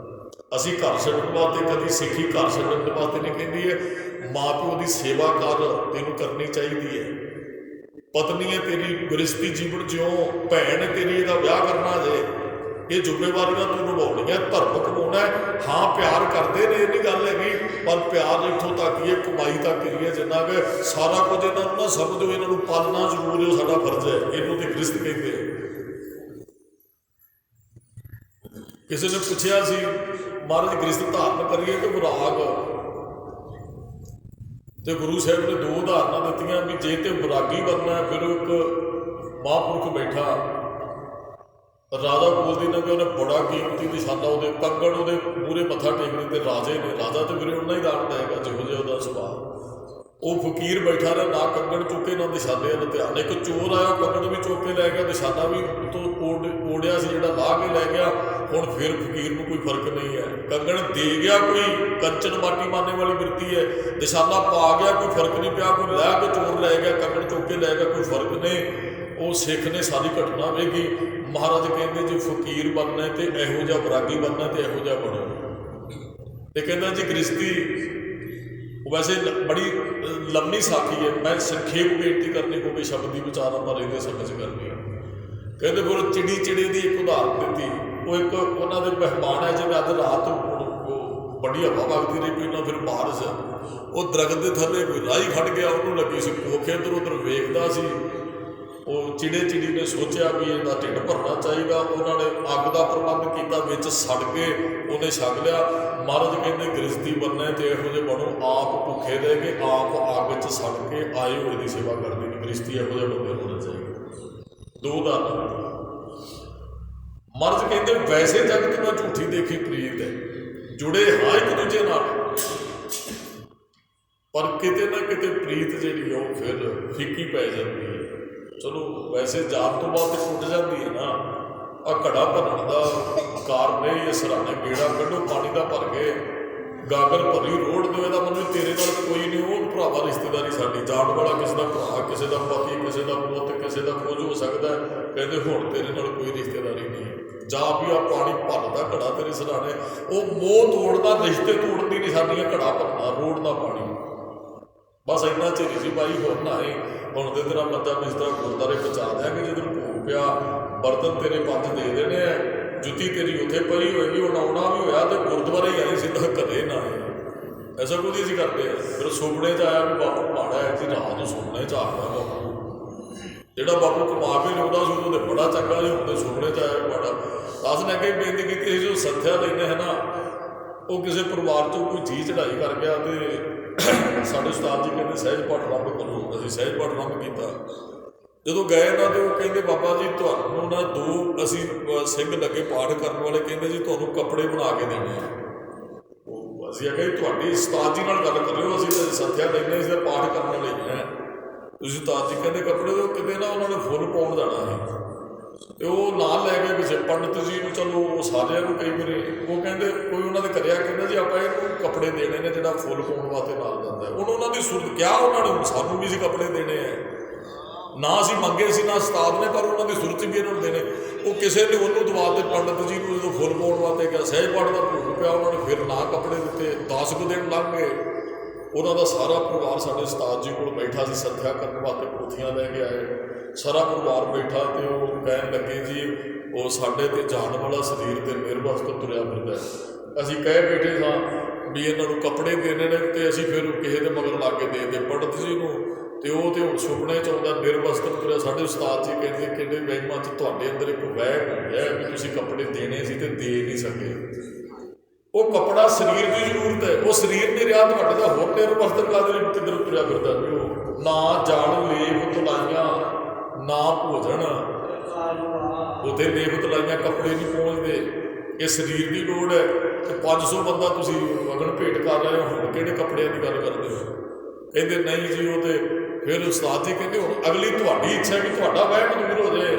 Speaker 1: असीं घर छड्डण वास्ते कभी सिੱਖੀ घर छड्डण वास्ते नहीं कहती है, माँ प्यो की सेवा कर तेनों करनी चाहिए है, पत्नी है तेरी गृहस्थी जीवन ज्यों, भैन तेरी इहदा विआह करना जे, ये जिम्मेवारियां तू निभाउणियां, धर्म कमाउणा है। हाँ प्यार करते ने, ये गल हैगी, पर प्यार इत्थों तक ही है, कमाई तक ही है, जिन्ना कि सारा कुछ इन्हां नूं ना समझो, इन्हां नूं पालना जरूर है, साडा फर्ज है, इनू तो गृहस्थ कहते हैं। किसी ने पूछा सी महाराज गृहस्थ धारण करिए कि विराग, तो गुरु साहब ने 2 उदाहरणा दित्तियां भी जे तो विरागी बनना, फिर एक महापुरुष बैठा राजा बोलती ने कि उन्हें बड़ा कीमती निशाना वो कंगण वो मूहरे मत्था टेकने ते राजे ने, राजा तो फिर उन्ना ही दान देगा जिहो जिहा उहदा सुभाव। वो फकीर बैठा रहा, ना कंगण चुके ना निशाने वाल ध्यान। एक चोर आया, कंगण भी चुक के लै गया, निशाना भी तो ओढ़िया से जिहड़ा ला के लै गया। हुण फिर फकीर नूं कोई फर्क नहीं है, कंगण दे गया कोई कंचन माटी मारने वाली वृत्ति है, निशाना पा गया कोई फर्क नहीं पिया, कोई लै के चोर लै गया, कंगण चुक के लै गया, कोई फर्क नहीं। वो सिख ने सारी घटना वेखी। महाराज कहते जी फकीर बनना तो इहो जिहा विरागी बनना तो इहो जिहा बनो। तो कहता जी गृहस्थी वैसे बड़ी लंबी साखी है, मैं संखेप बेनती करनी क्योंकि शब्द की विचार पर इहदे समझ करनी है। कहते फिर चिड़ी चिड़ी की एक उदाहरण दी, वो एक उन्होंने मेहमान है जिन्हें अध रात बड़ी हवा वगती रही, कोई ना फिर बारिश, वो दरख्त के थले कोई राही खड़ गया, उन्होंने लगी सी भुख, इधर उधर वेखदा सी। वो चिड़े चिड़ी ने सोचा भी इहदा ढिड भरना चाहिए, उन्होंने अग का प्रबंध किया, बिच सड़ के उन्हें छक लिया। महाराज कहते गृहस्थी बनना तो इहो जिहे बनो, आप भुखे रह के आप अग च सड़ के आए हुए की सेवा करनी, गृहस्थी इहो जिहे बंदे होना चाहिए। 2 उदाहरण। महाराज कहते वैसे जगत में झूठी देखी प्रीत है, जुड़े हाँ एक दूजे नाल, पर किते ना किते प्रीत जिहड़ी है फिर फीकी पै जाती है। चलो वैसे जान तो बाद टुट जाती है ना, ਆ ਘੜਾ ਭਰਨ ਦਾ ਕਾਰਨ ਇਹ ਸਰਾਣੇ ਗੇੜਾ ਕੱਢੋ ਪਾਣੀ ਦਾ ਭਰ ਕੇ ਗਾਗਰ ਭਰੀ ਰੋੜ ਦਿਓ। ਇਹਦਾ ਮਤਲਬ ਤੇਰੇ ਨਾਲ ਕੋਈ ਨਹੀਂ, ਉਹ ਭਰਾਵਾ ਰਿਸ਼ਤੇਦਾਰੀ ਸਾਡੀ ਜਾਣ ਵਾਲਾ, ਕਿਸੇ ਦਾ ਭਰਾ, ਕਿਸੇ ਦਾ ਪਤੀ, ਕਿਸੇ ਦਾ ਪੁੱਤ, ਕਿਸੇ ਦਾ ਕੁਝ ਹੋ ਸਕਦਾ। ਕਹਿੰਦੇ ਹੁਣ ਤੇਰੇ ਨਾਲ ਕੋਈ ਰਿਸ਼ਤੇਦਾਰੀ ਨਹੀਂ, ਜਾਂ ਵੀ ਆ ਪਾਣੀ ਭਰਦਾ ਘੜਾ ਤੇਰੇ ਸਰਾਣੇ। ਉਹ ਮੋਹ ਤੋੜਦਾ, ਰਿਸ਼ਤੇ ਤੋੜਦੀ ਨਿਸ਼ਾਨੀ ਹੈ ਘੜਾ ਭਰਨਾ, ਰੋੜ ਦਾ ਪਾਣੀ। ਬਸ ਇੰਨਾ ਚਿਰ ਸੀ ਭਾਈ, ਹੁਣ ਨਾ ਆਏ। ਹੁਣ ਤੇ ਤੇਰਾ ਮੰਜਾ ਬਿਸਤਰਾ ਗੁਰਦੁਆਰੇ ਪਹੁੰਚਾ ਦਿਆਂਗੇ, ਜਦੋਂ ਭੋਗ ਪਿਆ ਬਰਤਨ ਤੇਰੇ 5 ਦੇ ਦੇਣੇ ਆ, ਜੁੱਤੀ ਤੇਰੀ ਉੱਥੇ ਪਈ ਹੋਏਗੀ। ਹੁਣ ਆਉਣਾ ਵੀ ਹੋਇਆ ਤੇ ਗੁਰਦੁਆਰੇ ਹੀ ਆਈ, ਸਿੱਧਾ ਘਰੇ ਨਾ ਆਏ। ਐਸਾ ਕੁਝ ਅਸੀਂ ਕਰਦੇ। ਫਿਰ ਸੁਪਨੇ 'ਚ ਆਇਆ ਵੀ ਬਾਪੂ ਮਾੜਾ ਹੈ ਜੀ, ਰਾਤ ਨੂੰ ਸੁਪਨੇ 'ਚ ਆ ਗਿਆ ਬਾਪੂ। ਜਿਹੜਾ ਬਾਪੂ ਕਮਾ ਕੇ ਲਿਆਉਂਦਾ ਸੀ ਉਦੋਂ ਤੇ ਬੜਾ ਚੰਗਾ ਸੀ, ਹੁੰਦੇ ਸੁਪਨੇ 'ਚ ਆਇਆ ਮਾੜਾ। ਦੱਸ ਨੇ ਅੱਗੇ ਬੇਨਤੀ ਕੀਤੀ ਸੀ, ਜੋ ਸੰਥਿਆ ਲੈਂਦੇ ਹੈ ਨਾ, ਉਹ ਕਿਸੇ ਪਰਿਵਾਰ 'ਚੋਂ ਕੋਈ ਚੀਜ਼ ਚੜਾਈ ਕਰ ਗਿਆ ਤੇ ਸਾਡੇ ਉਸਤਾਦ ਜੀ ਕਹਿੰਦੇ ਸਹਿਜ ਪਾਠ ਆਰੰਭ ਕਰੋ। ਅਸੀਂ ਸਹਿਜ ਪਾਠ ਆਰੰਭ ਕੀਤਾ। ਜਦੋਂ ਗਏ ਨਾ ਤੇ ਉਹ ਕਹਿੰਦੇ ਬਾਬਾ ਜੀ ਤੁਹਾਨੂੰ ਨਾ 2 ਅਸੀਂ ਸਿੰਘ ਲੱਗੇ ਪਾਠ ਕਰਨ ਵਾਲੇ, ਕਹਿੰਦੇ ਜੀ ਤੁਹਾਨੂੰ ਕੱਪੜੇ ਬਣਾ ਕੇ ਦੇਣੇ ਆ। ਉਹ ਅਸੀਂ ਆਖਿਆ ਤੁਹਾਡੀ ਉਸਤਾਦ ਜੀ ਨਾਲ ਗੱਲ ਕਰਿਓ, ਅਸੀਂ ਤਾਂ ਸੰਥਿਆ ਲੈਂਦੇ, ਅਸੀਂ ਤਾਂ ਪਾਠ ਕਰਨ ਵਾਲੇ ਹੈ। ਤੁਸੀਂ ਉਸਤਾਦ ਜੀ ਕਹਿੰਦੇ ਕੱਪੜੇ ਤੋਂ ਕਿਤੇ ਨਾ ਉਹਨਾਂ ਨੇ ਫੁੱਲ ਪਾਉਣ ਜਾਣਾ ਸੀ ਤੇ ਉਹ ਨਾਲ ਲੈ ਕੇ ਕਿਸੇ ਪੰਡਤ ਜੀ ਨੂੰ, ਚਲੋ ਉਹ ਸਾਰਿਆਂ ਨੂੰ ਕਈ ਵਾਰੀ ਉਹ ਕਹਿੰਦੇ ਕੋਈ ਉਹਨਾਂ ਦੇ ਕਰਿਆ, ਕਹਿੰਦਾ ਜੀ ਆਪਾਂ ਇਹਨੂੰ ਕੱਪੜੇ ਦੇਣੇ ਨੇ ਜਿਹੜਾ ਫੁੱਲ ਪਾਉਣ ਵਾਸਤੇ ਨਾਲ ਜਾਂਦਾ। ਹੁਣ ਉਹਨਾਂ ਦੀ ਸੁਰਤ ਕਿਹਾ, ਉਹਨਾਂ ਨੇ ਸਾਨੂੰ ਵੀ ਸੀ ਕੱਪੜੇ ਦੇਣੇ ਆ, ਨਾ ਅਸੀਂ ਮੰਗੇ ਸੀ ਨਾ ਉਸਤਾਦ ਨੇ, ਪਰ ਉਹਨਾਂ ਦੀ ਸੁਰਤ ਵੀ ਇਹਨਾਂ ਨੂੰ ਦੇਣੇ। ਉਹ ਕਿਸੇ ਨੇ ਉਹਨੂੰ ਦਵਾ ਤੇ ਪੰਡਤ ਜੀ ਨੂੰ ਜਦੋਂ ਫੁੱਲ ਪਾਉਣ ਵਾਸਤੇ ਗਿਆ, ਸਹਿਜ ਪਾਠ ਦਾ ਭੋਗ ਪਿਆ, ਉਹਨਾਂ ਨੇ ਫਿਰ ਨਾ ਕੱਪੜੇ ਦਿੱਤੇ। 10 ਕੁ ਦਿਨ ਲੰਘ ਗਏ। ਉਹਨਾਂ ਦਾ ਸਾਰਾ ਪਰਿਵਾਰ ਸਾਡੇ ਉਸਤਾਦ ਜੀ ਕੋਲ ਬੈਠਾ ਸੀ, ਸੰਥਿਆ ਕਰਨ ਵਾਸਤੇ ਪੋਥੀਆਂ ਲੈ ਕੇ ਆਏ। ਸਾਰਾ ਪਰਿਵਾਰ ਬੈਠਾ ਤੇ ਉਹ ਕਹਿਣ ਲੱਗੇ ਜੀ ਉਹ ਸਾਡੇ ਤੇ ਜਾਨ ਵਾਲਾ ਸਰੀਰ ਤੇ ਨਿਰਵਸਤ ਤੁਰਿਆ ਫਿਰਦਾ। ਅਸੀਂ ਕਹਿ ਬੈਠੇ ਸਾਂ ਵੀ ਇਹਨਾਂ ਨੂੰ ਕੱਪੜੇ ਦੇਣੇ ਨੇ ਤੇ ਅਸੀਂ ਫਿਰ ਕਿਸੇ ਦੇ ਮਗਰ ਲਾ ਕੇ ਦੇ ਦਿੱਤੇ ਪੰਡਤ ਜੀ ਨੂੰ। ਤੇ ਉਹ ਤੇ ਹੁਣ ਸੁਪਨੇ 'ਚ ਆਉਂਦਾ ਨਿਰਵਸਤ ਤੁਰਿਆ। ਸਾਡੇ ਉਸਤਾਦ ਜੀ ਕਹਿੰਦੇ ਕਿਹੜੇ ਵਹਿਮਾਂ 'ਚ ਤੁਹਾਡੇ ਅੰਦਰ ਇੱਕ ਵਹਿਮ ਹੋ ਗਿਆ ਵੀ ਤੁਸੀਂ ਕੱਪੜੇ ਦੇਣੇ ਸੀ ਤੇ ਦੇ ਨਹੀਂ ਸਕੇ। ਉਹ ਕੱਪੜਾ ਸਰੀਰ ਦੀ ਜ਼ਰੂਰਤ ਹੈ, ਉਹ ਸਰੀਰ ਨਹੀਂ ਰਿਹਾ ਤੁਹਾਡੇ ਦਾ, ਹੋਰ ਨਿਰਵਸਤ ਕਾਹਦੇ ਲਈ ਕਿੱਧਰ ਤੁਰਿਆ ਫਿਰਦਾ ਵੀ ਉਹ। ਨਾ ਜਲ ਲੇਪ ਤੁਲਾਈਆਂ ਨਾ ਭੋਜਨ, ਉੱਥੇ ਲੇਪ ਤੁਲਾਈਆਂ ਕੱਪੜੇ ਨਹੀਂ ਪਹੁੰਚਦੇ। ਇਹ ਸਰੀਰ ਦੀ ਲੋੜ ਹੈ ਤੇ 500 ਬੰਦਾ ਤੁਸੀਂ ਅਗਨ ਭੇਟ ਕਰ ਰਹੇ ਹੋ, ਹੁਣ ਕਿਹੜੇ ਕੱਪੜਿਆਂ ਦੀ ਗੱਲ ਕਰਦੇ ਹੋ। ਕਹਿੰਦੇ ਨਹੀਂ ਜੀ ਉਹ ਤੇ ਫਿਰ ਉਸਤਾਦ ਜੀ ਕਹਿੰਦੇ ਹੁਣ ਅਗਲੀ ਤੁਹਾਡੀ ਇੱਛਾ ਵੀ ਤੁਹਾਡਾ ਵਹਿਮ ਦੂਰ ਹੋ ਜਾਏ।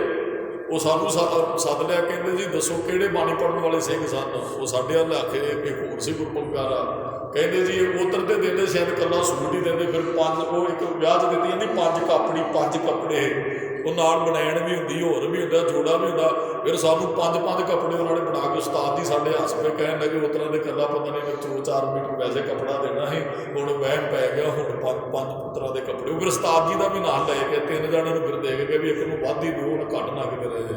Speaker 1: ਉਹ ਸਾਨੂੰ ਸੱਦ ਲਿਆ, ਕਹਿੰਦੇ ਜੀ ਦੱਸੋ ਕਿਹੜੇ ਬਾਣੀ ਪੜ੍ਹਨ ਵਾਲੇ ਸਿੰਘ ਸਨ। ਉਹ ਸਾਡੇ ਵੱਲ ਆਖੇ ਇੱਕ ਹੋਰ ਸੀ ਗੁਰਪੰਕਾਰਾ, ਕਹਿੰਦੇ ਜੀ ਉਧਰ ਤੇ ਦਿੰਦੇ ਸ਼ਾਇਦ ਇਕੱਲਾ ਸੂਟ ਹੀ ਦਿੰਦੇ, ਫਿਰ 5 ਉਹ ਇੱਕ ਵਿਆਹ 'ਚ ਦਿੱਤੀ ਜਾਂਦੀ 5 ਕਾਪੜੀ 5 ਕੱਪੜੇ, ਉਹ ਨਾਲ ਬਣਾਉਣ ਵੀ ਹੁੰਦੀ, ਹੋਰ ਵੀ ਹੁੰਦਾ, ਜੋੜਾ ਵੀ ਹੁੰਦਾ। ਫਿਰ ਸਾਨੂੰ 5 ਕੱਪੜੇ ਉਹਨਾਂ ਨੇ ਬਣਾ ਕੇ ਉਸਤਾਦ ਜੀ ਸਾਡੇ ਹੱਸ ਪਏ, ਕਹਿਣ ਲੱਗੇ ਉਸ ਤਰ੍ਹਾਂ ਦੇ ਇਕੱਲਾ ਪਤਾ ਨਹੀਂ 2-4 ਮੀਟਰ ਵੈਸੇ ਕੱਪੜਾ ਦੇਣਾ ਸੀ, ਹੁਣ ਵਹਿਮ ਪੈ ਗਿਆ, ਹੁਣ 5 ਪੁੱਤਰਾਂ ਦੇ ਕੱਪੜੇ। ਉਹ ਫਿਰ ਉਸਤਾਦ ਜੀ ਦਾ ਵੀ ਨਾਲ ਲੈ ਕੇ 3 ਜਣਿਆਂ ਨੂੰ ਫਿਰ ਦੇ ਕੇ ਵੀ ਇੱਕ ਨੂੰ ਵੱਧ ਹੀ ਦਿਓ, ਹੁਣ ਘੱਟ ਨਾ ਕਿਤੇ ਰਹੇ।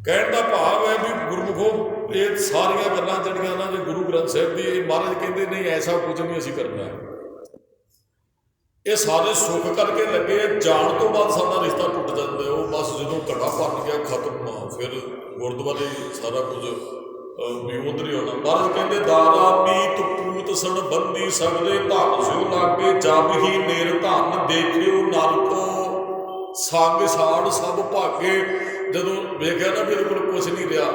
Speaker 1: ਕਹਿਣ ਦਾ ਭਾਵ ਹੈ ਵੀ ਗੁਰਮੁਖੋ ਇਹ ਸਾਰੀਆਂ ਗੱਲਾਂ ਜਿਹੜੀਆਂ ਨਾ ਜੇ ਗੁਰੂ ਗ੍ਰੰਥ ਸਾਹਿਬ ਦੀ, ਇਹ ਮਹਾਰਾਜ ਕਹਿੰਦੇ ਨਹੀਂ ਐਸਾ ਕੁਝ ਨਹੀਂ ਅਸੀਂ ਕਰਨਾ, ਇਹ ਸਾਰੇ ਸੁੱਖ ਕਰਕੇ ਲੱਗੇ। ਜਾਣ ਤੋਂ ਬਾਅਦ ਸਾਡਾ ਰਿਸ਼ਤਾ ਟੁੱਟ ਜਾਂਦਾ ਹੈ। ਉਹ ਬਸ ਜਦੋਂ ਘੜਾ ਭਰ ਗਿਆ ਖਤਮ, ਫਿਰ ਗੁਰਦੁਆਰੇ ਸਾਰਾ ਕੁਝ ਵੀ ਉਧਰ ਹੀ ਹੋਣਾ। ਮਹਾਰਾਜ ਕਹਿੰਦੇ ਦਾਰਾ ਪੀਤ ਪੂਤ ਸਣ ਬੰਦੀ ਸਗਲੇ ਧਨ ਸਿਉ ਲਾਗੇ, ਜਬ ਹੀ ਨਿਰ ਧਨ ਦੇਖਿਓ ਨਰਕੋ ਸੰਗ ਸਾੜ ਸਭ ਭਾਗੇ। ਜਦੋਂ ਵੇਖਿਆ ਨਾ ਵੀ ਇਹਦੇ ਕੋਲ ਕੁਛ ਨਹੀਂ ਰਿਹਾ,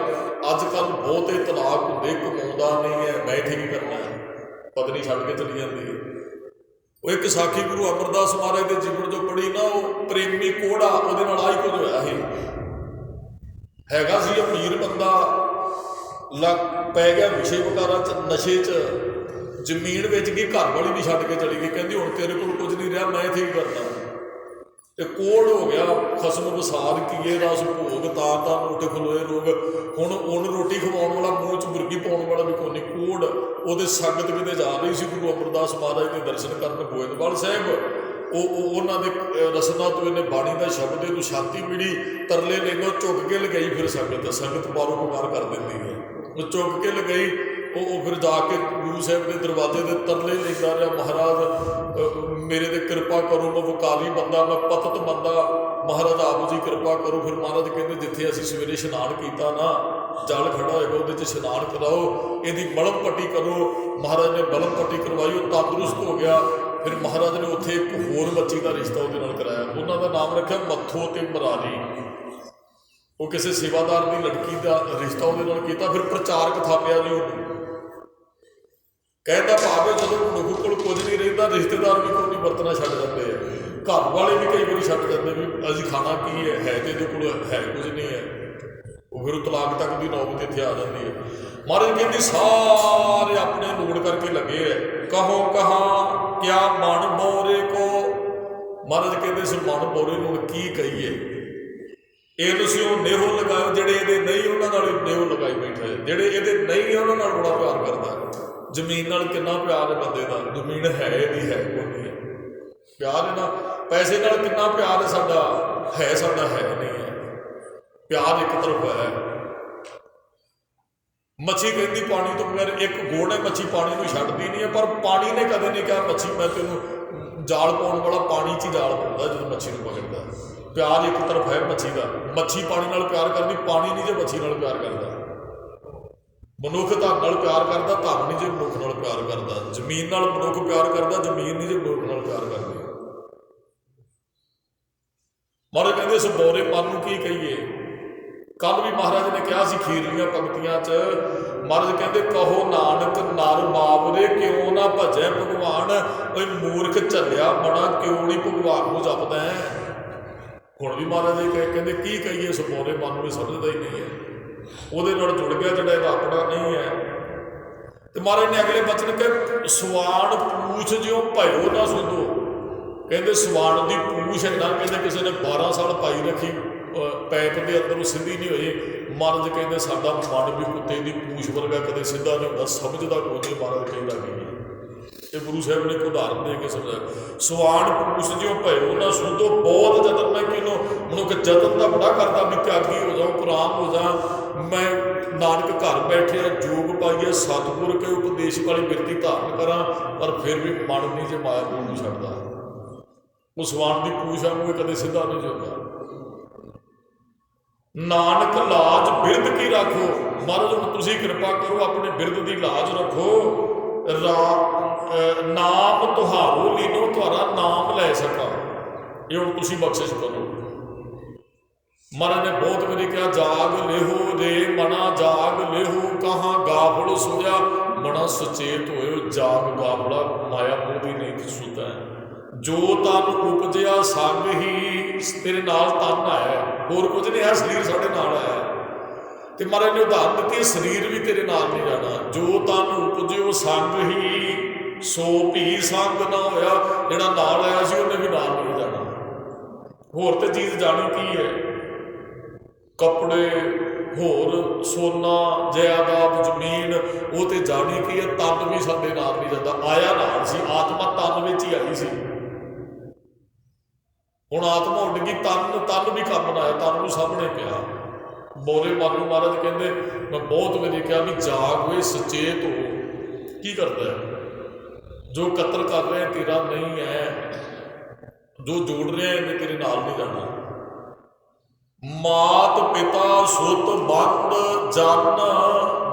Speaker 1: ਅੱਜ ਕੱਲ੍ਹ ਬਹੁਤੇ ਤਲਾਕ ਹੁੰਦੇ, ਕਮਾਉਂਦਾ ਨਹੀਂ ਹੈ, ਮੈਂ ਇੱਥੇ ਕੀ ਕਰਨਾ ਹੈ, ਪਤਨੀ ਛੱਡ ਕੇ ਚਲੀ ਜਾਂਦੀ ਹੈ। ਉਹ ਇੱਕ ਸਾਖੀ ਗੁਰੂ ਅਮਰਦਾਸ ਮਹਾਰਾਜ ਦੇ ਜੀਵਨ ਜੋ ਪੜ੍ਹੀ ਨਾ, ਉਹ ਪ੍ਰੇਮੀ ਕੋੜਾ, ਉਹਦੇ ਨਾਲ ਆਹੀ ਕੁਝ ਹੋਇਆ ਸੀ। ਹੈਗਾ ਸੀ ਅਮੀਰ ਬੰਦਾ, ਪੈ ਗਿਆ ਵਿਸ਼ੇ ਵਕਾਰਾਂ 'ਚ, ਨਸ਼ੇ 'ਚ, ਜ਼ਮੀਨ ਵੇਚ ਗਈ, ਘਰ ਵਾਲੀ ਵੀ ਛੱਡ ਕੇ ਚਲੀ ਗਈ। ਕਹਿੰਦੀ ਹੁਣ ਤੇਰੇ ਕੋਲ ਕੁਝ ਨਹੀਂ ਰਿਹਾ, ਮੈਂ ਇੱਥੇ ਕੀ ਕਰਨਾ। ਤੇ ਕੋੜ ਹੋ ਗਿਆ, ਖਸਮ ਵਸਾਦ ਕੀਏ ਰਸ ਭੋਗ, ਤਾਂ ਉੱਠ ਖਲੋਏ ਰੋਗ। ਹੁਣ ਉਹਨੂੰ ਰੋਟੀ ਖਵਾਉਣ ਵਾਲਾ, ਮੂੰਹ 'ਚ ਮੁਰਗੀ ਪਾਉਣ ਵਾਲਾ ਵੀ ਕੋਈ ਨਹੀਂ। ਕੋੜ ਉਹਦੇ ਸੰਗਤ ਕਿਤੇ ਜਾ ਰਹੀ ਸੀ ਗੁਰੂ ਅਮਰਦਾਸ ਮਹਾਰਾਜ ਦੇ ਦਰਸ਼ਨ ਕਰਨ ਗੋਇੰਦਵਾਲ ਸਾਹਿਬ। ਉਹਨਾਂ ਦੇ ਰਸਨਾ ਤੋਂ ਇਹਨੇ ਬਾਣੀ ਦਾ ਸ਼ਬਦ ਇਹਨੂੰ ਸ਼ਾਂਤੀ ਮਿਲੀ, ਤਰਲੇ ਲੈਂਦਾ, ਚੁੱਕ ਕੇ ਲਗਾਈ। ਫਿਰ ਸੰਗਤ ਬਾਰੋਂ ਪੁਕਾਰ ਕਰ ਦਿੰਦੀ ਹੈ, ਉਹ ਚੁੱਕ ਕੇ ਲਗਾਈ। ਉਹ ਫਿਰ ਜਾ ਕੇ ਗੁਰੂ ਸਾਹਿਬ ਦੇ ਦਰਵਾਜ਼ੇ ਦੇ ਤਰਲੇ ਲੈਂਦਾ ਰਿਹਾ, ਮਹਾਰਾਜ ਮੇਰੇ ਤੇ ਕਿਰਪਾ ਕਰੋ, ਮੈਂ ਵਕਾਰੀ ਬੰਦਾ, ਮੈਂ ਪਤਤ ਬੰਦਾ, ਮਹਾਰਾਜ ਆਪ ਜੀ ਕਿਰਪਾ ਕਰੋ। ਫਿਰ ਮਹਾਰਾਜ ਕਹਿੰਦੇ ਜਿੱਥੇ ਅਸੀਂ ਸਵੇਰੇ ਇਸ਼ਨਾਨ ਕੀਤਾ ਨਾ, ਜਲ ਖੜਾ ਹੋਏਗਾ ਉਹਦੇ 'ਚ ਇਸ਼ਨਾਨ ਕਰਾਓ, ਇਹਦੀ ਮਲਮ ਪੱਟੀ ਕਰੋ। ਮਹਾਰਾਜ ਨੇ ਮਲਮ ਪੱਟੀ ਕਰਵਾਈ, ਉਹ ਤੰਦਰੁਸਤ ਹੋ ਗਿਆ। ਫਿਰ ਮਹਾਰਾਜ ਨੇ ਉੱਥੇ ਇੱਕ ਹੋਰ ਬੱਚੀ ਦਾ ਰਿਸ਼ਤਾ ਉਹਦੇ ਨਾਲ ਕਰਾਇਆ, ਉਹਨਾਂ ਦਾ ਨਾਮ ਰੱਖਿਆ ਮੱਥੋ ਤੇ ਮਰਾਰੀ। ਉਹ ਕਿਸੇ ਸੇਵਾਦਾਰ ਦੀ ਲੜਕੀ ਦਾ ਰਿਸ਼ਤਾ ਉਹਦੇ ਨਾਲ ਕੀਤਾ। ਫਿਰ ਪ੍ਰਚਾਰਕ ਥਾਪਿਆ ਜੀ ਉਹਨੂੰ। ਕਹਿੰਦਾ ਭਾਵੇਂ ਜਦੋਂ ਮਨੁੱਖ ਕੋਲ ਕੁਝ ਨਹੀਂ ਰਹਿੰਦਾ, ਰਿਸ਼ਤੇਦਾਰ ਵੀ ਕੋਈ ਵਰਤਣਾ ਛੱਡ ਜਾਂਦੇ ਆ, ਘਰ ਵਾਲੇ ਵੀ ਕਈ ਵਾਰੀ ਛੱਡ ਜਾਂਦੇ ਵੀ ਅਸੀਂ ਖਾਣਾ ਕੀ ਹੈ ਤੇ ਇਹਦੇ ਕੋਲ ਹੈ ਕੁਝ ਨਹੀਂ ਹੈ। फिर तलाक तक की नौबत इत्थे आ जाती है। महाराज कहते सारे अपने लोड़ करके लगे है। कहो कहाँ क्या मन बोरे को, महाराज कहते इस मन बोरे को की कहिए, ये तुसीं वो नेहो लगाओ जेड़े ये नहीं उन्होंने नेहो लगाई बैठे, जेड़े ये नहीं उन्होंने बड़ा प्यार करता है। जमीन नाल कितना प्यार है बंदे का, जमीन है नहीं है कोई नहीं है, प्यार है ना। पैसे नाल कितना प्यार है साडा, है साडा है नहीं है, प्यार एक तरफ है। मच्छी कहती पानी तो बगैर, एक गुण है मच्छी पानी को छड्डदी नहीं है, पर पानी ने कदे नहीं कहा मच्छी मैं तेनों जाल पाउण वाला पानी च ही जाल पाउंदा जो मच्छी को पकड़दा। प्यार एक तरफ है मच्छी का, मच्छी पानी नाल प्यार करदी, पानी नहीं जो मच्छी नाल प्यार करदा। मनुख धन नाल प्यार करदा, धन नहीं जो मनुख नाल प्यार करदा। जमीन नाल मनुख प्यार करदा, जमीन नहीं जो मनुख नाल प्यार करदी। महाराज कहते इस बोरे मन नूं की कहिए। कल भी महाराज ने कहा सी खीरलियां पंक्तियां च, महाराज कहते कहो नानक नर मावरे क्यों ना भजै भगवान, कोई मूर्ख झलिया बड़ा क्यों नहीं भगवान को जपदा है। हुण भी महाराज जी कहते की कहिए, इस बोरे मन में समझदा ही नहीं है, ਉਹਦੇ ਨਾਲ जुड़ गया ਜਿਹੜਾ ਇਹਦਾ ਆਪਣਾ नहीं है। तो महाराज ने अगले बचन के सवाण पूछ ज्यों भयो ना सुधो, कहते सवाण की पूछ है ना, कहते किसी ने 12 साल पाई रखी पैप के अंदर सीधी नहीं हुई। महाराज कहते साडा मन भी कुत्ते की पूछ वर्गा कदे सीधा नहीं होता, समझदा कोई नहीं। महाराज कहता नहीं, ये गुरु साहब ने एक उदाहरण दे के समझाया। सवाण पूछ ज्यों भयो ना सुधो, बहुत जतन मैं किनो मनुख जतन का बड़ा करता भी त्यागी हो जाऊँ, कुरान हो जा, मैं नानक घर बैठे जोग पाइए सतगुर के उपदेश वाली बिरती धारण करा, पर फिर भी मन नहीं जो माया मोह नहीं छड्डदा। उस सवाण की पूछ है वो कदे सीधा नहीं होता। नानक लाज बिरद की रखो, महाराज हुण तुसीं कृपा करो अपने बिरद की लाज रखो। नाम तुहारो लीनो, तुहारा नाम लै सका, ये हुण तुसीं बख्शिश करो। महाराज ने बहुत बारी कहा जाग लेहो रे मना जाग लेहो, कहाँ गाफड़ सोया मना सचेत होए। जाग गाफड़ा माया मोह दी नहीं सुता है। जो तन उपजया संग ही तेरे नाल तन आया, होर कुछ नहीं है, शरीर साढ़े नाल आया। तो महाराज ने उदाहरण दी शरीर भी तेरे नाल नहीं जाना। जो तन उपजो संग ही सो भी संग ना होया, जिहड़ा नाल आया सी उन्हें भी नाल नहीं जाना। होर तो चीज़ जानी की है, कपड़े होर सोना जायदाद जमीन, वो तो जानी की है। तन भी साडे नाल नहीं जाता, आया नाल सी, आत्मा तन में ही आई सी। हुण आत्मा उड़ गई, तन भी काम ना आया, तन नूं सामने पिया। बोरे मन नूं महाराज कहते मैं बहुत बारी कहा भी जाग होए सचेत हो। की करता है जो कत्ल कर रहे हैं तेरा नहीं है, जो जोड़ रहे हैं इन्हें तेरे नाल नहीं जाना। मात पिता सुत बंद जन,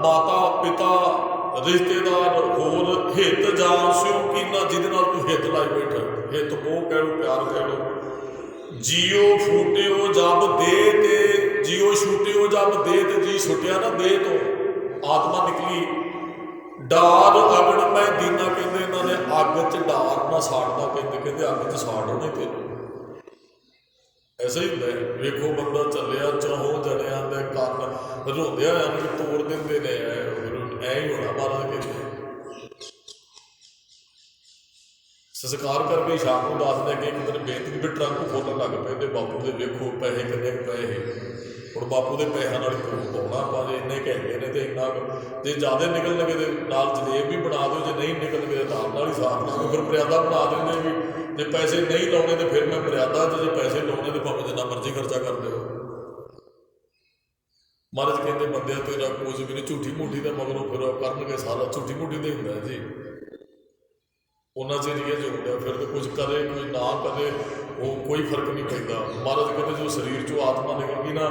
Speaker 1: माता पिता रिश्तेदार होर हित जान स्यों कीना, जिहदे नाल तू हित लाई बैठा। हित मोह कह लो, प्यार कह लो। जियो फूटियो जब दे ते, जियो छूटियो जब दे ते, जी छुटिया ना दे तो आत्मा निकली। डार अगड़ मैं दीना, कहते इन्होंने अग च डार ना साड़ना, कहते अग च साड़ो नहीं तेन। ऐसा ही होंगे, वेखो बंदा चलिया चौं जनिया के कन रोंदिया तोड़ देंगे ने, ऐ ही होना। महाराज कहते संस्कार करके शाम को दस ने एक दिन बेनती भी ट्रंक खोलन लग पे, बापू के वेखो पैसे किन्ने पैसे, और बापू के पैसों नाल पाउणा पा, जे इन्ने कहते हैं तो इन्ना जे ज़्यादा निकलणगे तो नाल जलेब भी बना दो, जे नहीं निकलणगे तो नाल ही साफ लो, फिर मर्यादा बना देंगे भी जे पैसे नहीं लाने तो फिर मैं मर्यादा, जो पैसे लाने तो भावें जिन्ना मर्जी खर्चा कर दो। महाराज कहते बंदे तेरा कुछ भी नहीं, झूठी मूठी के मगरों फिर करनगे सारा, झूठी मूठी तो होंगे जी उन्ना चेर ही जो होंगे, फिर तो कुछ करे कोई ना करे वो कोई फर्क नहीं पैदा। महाराज कहते जो शरीर चो आत्मा निकल गई ना,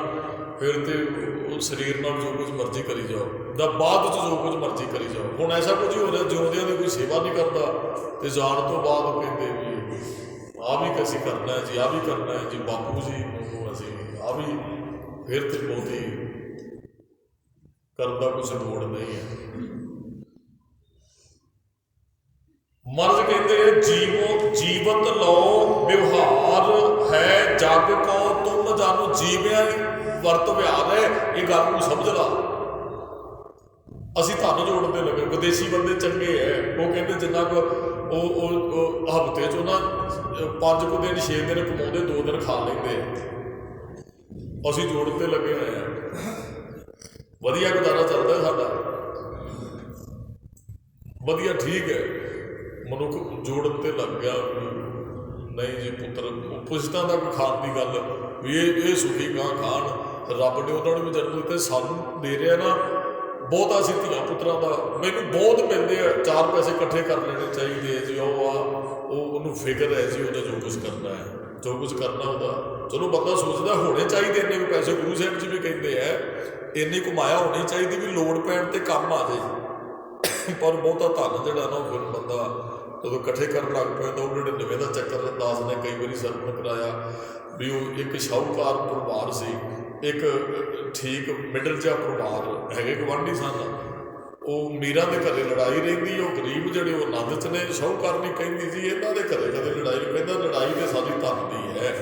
Speaker 1: फिर तो शरीर नाल जो कुछ मर्जी करी जाओ, जब बाद जो कुछ मर्जी करी जाओ। हुण ऐसा कुछ ही हो रहा, जिउंदियां दी कोई सेवा नहीं करता, तो जाण तो बाद कहते भी आ भी कैसी करना है जी, आ भी करना है जी, बापू जी असीं आ भी, फिर तो बहुत ही करने कुछ लोड़ नहीं है। मर्ज कहते जीवो जीवत लो व्यवहार है जग को, तुम जानो जीव्या ਵਰਤ ਵਿਹਾਰ ਹੈ, ਇਹ ਗੱਲ ਨੂੰ ਸਮਝ ਲਾ। ਅਸੀਂ ਧਨ ਜੋੜਦੇ ਲੱਗੇ। ਵਿਦੇਸ਼ੀ ਬੰਦੇ ਚੰਗੇ ਹੈ, ਉਹ ਕਹਿੰਦੇ ਜਿੰਨਾ ਕੁ ਉਹ ਹਫ਼ਤੇ 'ਚ ਉਹਨਾਂ 5 ਕੁ ਦਿਨ 6 ਦਿਨ ਕਮਾਉਂਦੇ, 2 ਦਿਨ ਖਾ ਲੈਂਦੇ ਆ। ਅਸੀਂ ਜੋੜਨ 'ਤੇ ਲੱਗੇ ਹੋਏ ਹਾਂ, ਵਧੀਆ ਗੁਜ਼ਾਰਾ ਚੱਲਦਾ ਸਾਡਾ, ਵਧੀਆ ਠੀਕ ਹੈ। ਮਨੁੱਖ ਜੋੜਨ 'ਤੇ ਲੱਗ ਗਿਆ ਨਹੀਂ ਜੀ ਪੁੱਤਰ ਪੁਸ਼ਤਾਂ ਦਾ ਕੋਈ ਖਾਣ ਦੀ ਗੱਲ ਵੀ ਇਹ ਸੁਖੀ ਗਾਂ ਖਾਣ। ਰੱਬ ਨੇ ਉਹਨਾਂ ਨੂੰ ਵੀ ਜਨਮ ਦਿੱਤੇ, ਸਾਨੂੰ ਦੇ ਰਿਹਾ ਨਾ ਬਹੁਤਾ। ਅਸੀਂ ਧੀਆਂ ਪੁੱਤਰਾਂ ਦਾ ਮੈਨੂੰ ਬਹੁਤ ਮਿਲਦੇ ਆ, 4 ਪੈਸੇ ਇਕੱਠੇ ਕਰ ਲੈਣੇ ਚਾਹੀਦੇ ਜੀ। ਉਹ ਉਹਨੂੰ ਫਿਕਰ ਹੈ ਜੀ, ਉਹਦਾ ਜੋ ਕੁਛ ਕਰਨਾ ਹੈ, ਜੋ ਕੁਛ ਕਰਨਾ ਉਹਦਾ। ਚਲੋ ਬੰਦਾ ਸੋਚਦਾ ਹੋਣੇ ਚਾਹੀਦੇ ਇੰਨੇ ਕੁ ਪੈਸੇ, ਗੁਰੂ ਸਾਹਿਬ ਜੀ ਵੀ ਕਹਿੰਦੇ ਹੈ ਇੰਨੀ ਕਮਾਇਆ ਹੋਣੀ ਚਾਹੀਦੀ ਵੀ ਲੋੜ ਪੈਣ 'ਤੇ ਕੰਮ ਆ ਜਾਏ। ਪਰ ਬਹੁਤਾ ਧਨ ਜਿਹੜਾ ਨਾ ਫਿਰ ਬੰਦਾ ਜਦੋਂ ਇਕੱਠੇ ਕਰਨ ਲੱਗ ਪੈਂਦਾ, ਉਹ 99 ਦਾ ਚੱਕਰ ਦਾਸ ਨੇ ਕਈ ਵਾਰੀ ਸਰਵਣ ਕਰਾਇਆ ਵੀ ਉਹ ਇੱਕ ਸ਼ਾਹੂਕਾਰ ਪਰਿਵਾਰ ਸੀ, ਇੱਕ ਠੀਕ ਮਿਡਲ ਜਿਹਾ ਪਰਿਵਾਰ ਹੈਗੇ, ਗੁਆਂਢੀ ਸਨ। ਉਹ ਮੀਰਾਂ ਦੇ ਘਰੇ ਲੜਾਈ ਰਹਿੰਦੀ, ਉਹ ਗਰੀਬ ਜਿਹੜੇ ਉਹ ਆਨੰਦ 'ਚ ਨੇ। ਸ਼ਾਹੂਕਾਰ ਨਹੀਂ ਕਹਿੰਦੀ ਜੀ ਇਹਨਾਂ ਦੇ ਘਰੇ ਕਦੇ ਲੜਾਈ ਨਹੀਂ, ਕਹਿੰਦਾ ਲੜਾਈ ਤਾਂ ਸਾਡੀ ਧਨ ਦੀ ਹੈ,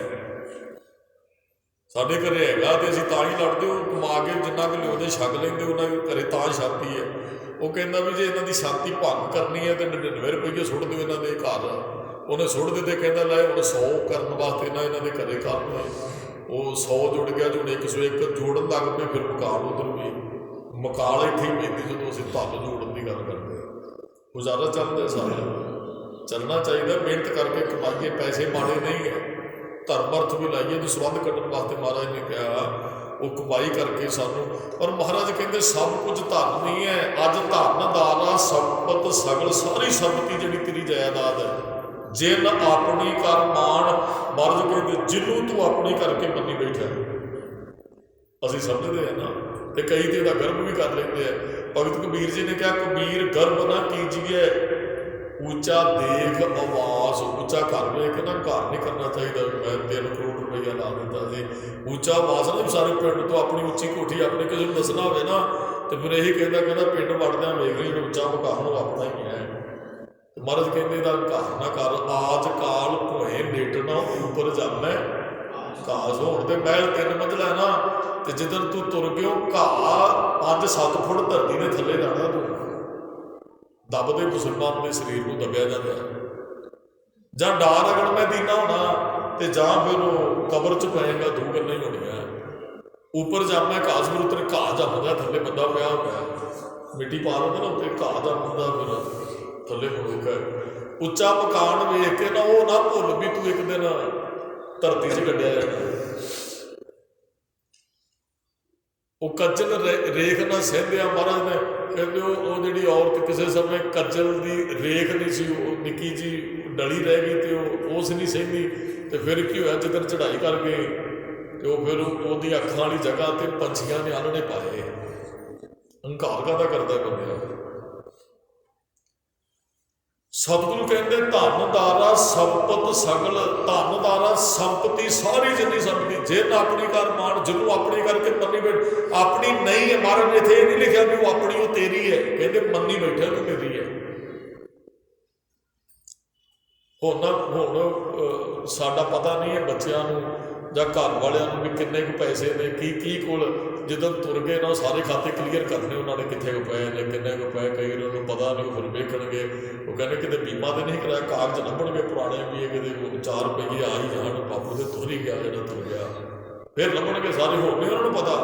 Speaker 1: ਸਾਡੇ ਘਰੇ ਹੈਗਾ ਤੇ ਅਸੀਂ ਤਾਂ ਹੀ ਲੜਦੇ। ਉਹ ਕਮਾ ਕੇ ਜਿੰਨਾ ਕੁ ਲਿਆਉਂਦੇ ਛਕ ਲੈਂਦੇ, ਉਹਨਾਂ ਦੇ ਘਰੇ ਤਾਂ ਸ਼ਾਂਤੀ ਹੈ। ਉਹ ਕਹਿੰਦਾ ਵੀ ਜੇ ਇਹਨਾਂ ਦੀ ਸ਼ਾਂਤੀ ਭੰਗ ਕਰਨੀ ਹੈ ਤਾਂ 99 ਰੁਪਈਏ ਸੁੱਟ ਦਿਓ ਇਹਨਾਂ ਦੇ ਘਰ। ਉਹਨੇ ਸੁੱਟ ਦਿੱਤੇ, ਕਹਿੰਦਾ ਲੈ ਹੁਣ 100 ਕਰਨ ਵਾਸਤੇ ਨਾ ਇਹਨਾਂ ਦੇ ਘਰੇ ਕਰਨੇ। ਉਹ 100 ਜੁੜ ਗਿਆ, ਜੁੜ 101 ਜੋੜਨ ਲੱਗ ਪਏ। ਫਿਰ ਮਕਾਲ ਉਧਰ ਵੀ ਮਕਾਲ ਇੱਥੇ ਹੀ ਪੈਂਦੀ ਜਦੋਂ ਅਸੀਂ ਧਨ ਜੋੜਨ ਦੀ ਗੱਲ ਕਰਦੇ ਹਾਂ। ਗੁਜ਼ਾਰਾ ਚੱਲਦਾ ਸਾਰੇ, ਚੱਲਣਾ ਚਾਹੀਦਾ। ਮਿਹਨਤ ਕਰਕੇ ਕਮਾਈਏ, ਪੈਸੇ ਮਾੜੇ ਨਹੀਂ ਹੈ। ਧਰਮ ਅਰਥ ਵੀ ਲਾਈਏ, ਤਾਂ ਸੰਬੰਧ ਕੱਢਣ ਵਾਸਤੇ ਮਹਾਰਾਜ ਨੇ ਕਿਹਾ ਉਹ ਕਮਾਈ ਕਰਕੇ ਸਾਨੂੰ। ਪਰ ਮਹਾਰਾਜ ਕਹਿੰਦੇ ਸਭ ਕੁਝ ਧਨ ਨਹੀਂ ਹੈ। ਅੱਜ ਧਨ ਦਾਰਾ ਸੰਪਤ ਸਗਲ, ਸਾਰੀ ਸੰਪਤੀ ਜਿਹੜੀ ਤੇਰੀ ਜਾਇਦਾਦ ਹੈ। ਜਿਨ ਆਪਣੀ ਕਰ ਮਾਣ, ਮਹਾਰਾਜ ਕਹਿੰਦੇ ਜਿਹਨੂੰ ਤੂੰ ਆਪਣੀ ਕਰਕੇ ਮੰਨੀ ਬੈਠਾ। ਅਸੀਂ ਸਮਝਦੇ ਹਾਂ ਨਾ, ਤੇ ਕਈ ਤੇ ਇਹਦਾ ਗਰਭ ਵੀ ਕਰ ਲੈਂਦੇ ਆ। ਭਗਤ ਕਬੀਰ ਜੀ ਨੇ ਕਿਹਾ ਕਬੀਰ ਗਰਭ ਨਾ ਕੀਜੀਏ, ਉੱਚਾ ਦੇਖ ਆਵਾਜ਼। ਉੱਚਾ ਘਰ ਵੇਖ ਕੇ ਨਾ ਘਰ ਨਹੀਂ ਕਰਨਾ ਚਾਹੀਦਾ ਮੈਂ 3 ਕਰੋੜ ਰੁਪਈਆ ਲਾ ਦਿੱਤਾ ਜੀ। ਉੱਚਾ ਆਵਾਜ਼ ਨਾ ਸਾਰੇ ਪਿੰਡ ਤੋਂ ਆਪਣੀ ਉੱਚੀ ਕੋਠੀ ਆਪਣੇ ਕਿਸੇ ਨੂੰ ਦੱਸਣਾ ਹੋਵੇ ਨਾ, ਤੇ ਫਿਰ ਇਹੀ ਕਹਿੰਦਾ ਪਿੰਡ ਵੜਦਿਆਂ ਵੇਖ ਲਈ ਉੱਚਾ ਮਕਾਨ ਉਹ ਆਪਣਾ ਹੀ ਹੈ। ਮਹਾਰਾਜ ਕਹਿੰਦੇ ਦਾ ਘਰ ਨਾ ਕਰ, ਆਜ ਕਾਲ ਭੋਏ ਨੇਟਣਾ ਉੱਪਰ ਜਾਮੈ ਘਾਸ। ਹੋਣ ਦੇ ਮਹਿਲ 3 ਮੰਜ਼ਲਾ ਨਾ, ਤੇ ਜਿੱਦਣ ਤੂੰ ਤੁਰ ਗਿਓ ਘਾਹ 5-7 ਫੁੱਟ ਧਰਤੀ ਨੇ ਥੱਲੇ ਜਾਣਾ। ਤੂੰ ਦੱਬਦੇ ਮੁਸਲਮਾਨ ਦੇ ਸਰੀਰ ਨੂੰ ਦੱਬਿਆ ਜਾਂਦਾ, ਜਾਂ ਡਾਰ ਅਗੜ ਮੈਂ ਦੀਨਾ ਹੋਣਾ, ਤੇ ਜਾਂ ਫਿਰ ਉਹ ਕਬਰ 'ਚ ਪਏਗਾ। 2 ਗੱਲਾਂ ਹੀ ਹੋਣੀਆਂ। ਉੱਪਰ ਜਾਮੈ ਘਾਸ, ਫਿਰ ਉੱਤੇ ਘਾਹ ਜੰਮਦਾ, ਥੱਲੇ ਬੰਦਾ ਪਿਆ ਹੁੰਦਾ। ਮਿੱਟੀ ਪਾ ਦਿੰਦੇ ਨਾ ਉੱਤੇ, ਘਾਹ ਜੰਮਦਾ, ਫਿਰ ਥੱਲੇ ਮਨੁੱਖ ਹੈ। ਉੱਚਾ ਮਕਾਨ ਵੇਖ ਕੇ ਨਾ ਉਹ ਨਾ ਭੁੱਲ ਵੀ ਤੂੰ ਇੱਕ ਦਿਨ ਧਰਤੀ 'ਚ ਗੱਡਿਆ ਜਾਣਾ। ਉਹ ਕੱਜਲ ਰੇਖ ਨਾ ਸਹਿੰਦਿਆ। ਮਹਾਰਾਜ ਨੇ ਕਹਿੰਦੇ ਉਹ ਜਿਹੜੀ ਔਰਤ ਕਿਸੇ ਸਮੇਂ ਕੱਜਲ ਦੀ ਰੇਖ ਨਹੀਂ ਸੀ, ਉਹ ਨਿੱਕੀ ਜੀ ਡਲੀ ਰਹਿ ਗਈ, ਤੇ ਉਹ ਉਸ ਨਹੀਂ ਸਹਿੰਦੀ। ਤੇ ਫਿਰ ਕੀ ਹੋਇਆ, ਜਿੱਦਣ ਚੜ੍ਹਾਈ ਕਰ ਗਏ ਤੇ ਉਹ ਫਿਰ ਉਹਦੀ ਅੱਖਾਂ ਵਾਲੀ ਜਗ੍ਹਾ ਤੇ ਪੰਛੀਆਂ ਨੇ ਆਲਣੇ ਪਾਏ। ਹੰਕਾਰ ਕਾਹਦਾ ਕਰਦਾ ਬੰਦਿਆ। ਸਤਿਗੁਰੂ ਕਹਿੰਦੇ ਧਨ ਦਾਰਾ ਸੰਪਤ ਸਗਲ, ਧਨ ਦਾਰਾ ਸੰਪਤੀ ਸਾਰੀ ਜਿੰਨੀ ਸੰਪਤੀ। ਜਿਨ ਆਪਣੀ ਕਰ ਮਾਣ, ਜਿਹਨੂੰ ਆਪਣੀ ਕਰਕੇ ਮੰਨੀ ਬੈਠ। ਆਪਣੀ ਨਹੀਂ ਹੈ, ਮਹਾਰਾਜ ਨੇ ਇੱਥੇ ਇਹ ਨਹੀਂ ਲਿਖਿਆ ਵੀ ਉਹ ਆਪਣੀ ਉਹ ਤੇਰੀ ਹੈ, ਕਹਿੰਦੇ ਮੰਨੀ ਬੈਠਿਆ ਤੂੰ ਮੇਰੀ ਹੈ। ਹੁਣ ਸਾਡਾ ਪਤਾ ਨਹੀਂ ਹੈ ਬੱਚਿਆਂ ਨੂੰ ਜਾਂ ਘਰ ਵਾਲਿਆਂ ਨੂੰ ਵੀ ਕਿੰਨੇ ਕੁ ਪੈਸੇ ਨੇ, ਕੀ ਕੋਲ। ਜਦੋਂ ਤੁਰ ਗਏ ਨਾ ਸਾਰੇ ਖਾਤੇ ਕਲੀਅਰ ਕਰਨੇ ਉਹਨਾਂ ਨੇ, ਕਿੱਥੇ ਕੁ ਪਏ ਨੇ, ਕਿੰਨੇ ਕੁ ਪਏ। ਕਈ ਉਹਨਾਂ ਨੂੰ ਪਤਾ ਨਹੀਂ, ਉਹ ਫਿਰ ਵੇਖਣਗੇ। ਉਹ ਕਹਿੰਦੇ ਕਿਤੇ ਬੀਮਾ ਤੇ ਨਹੀਂ ਕਰਾਇਆ, ਕਾਗਜ਼ ਲੱਭਣਗੇ ਪੁਰਾਣੇ ਵੀ ਇਹ ਕਿਤੇ 4 ਰੁਪਈਏ ਆ ਹੀ ਜਾਣ, ਬਾਪੂ ਤੇ ਤੁਰ ਹੀ ਗਿਆ ਜਿਹੜਾ ਤੁਰ ਗਿਆ। ਫਿਰ ਲੱਭਣਗੇ ਸਾਰੇ। ਹੁਣ ਨਹੀਂ ਉਹਨਾਂ ਨੂੰ ਪਤਾ,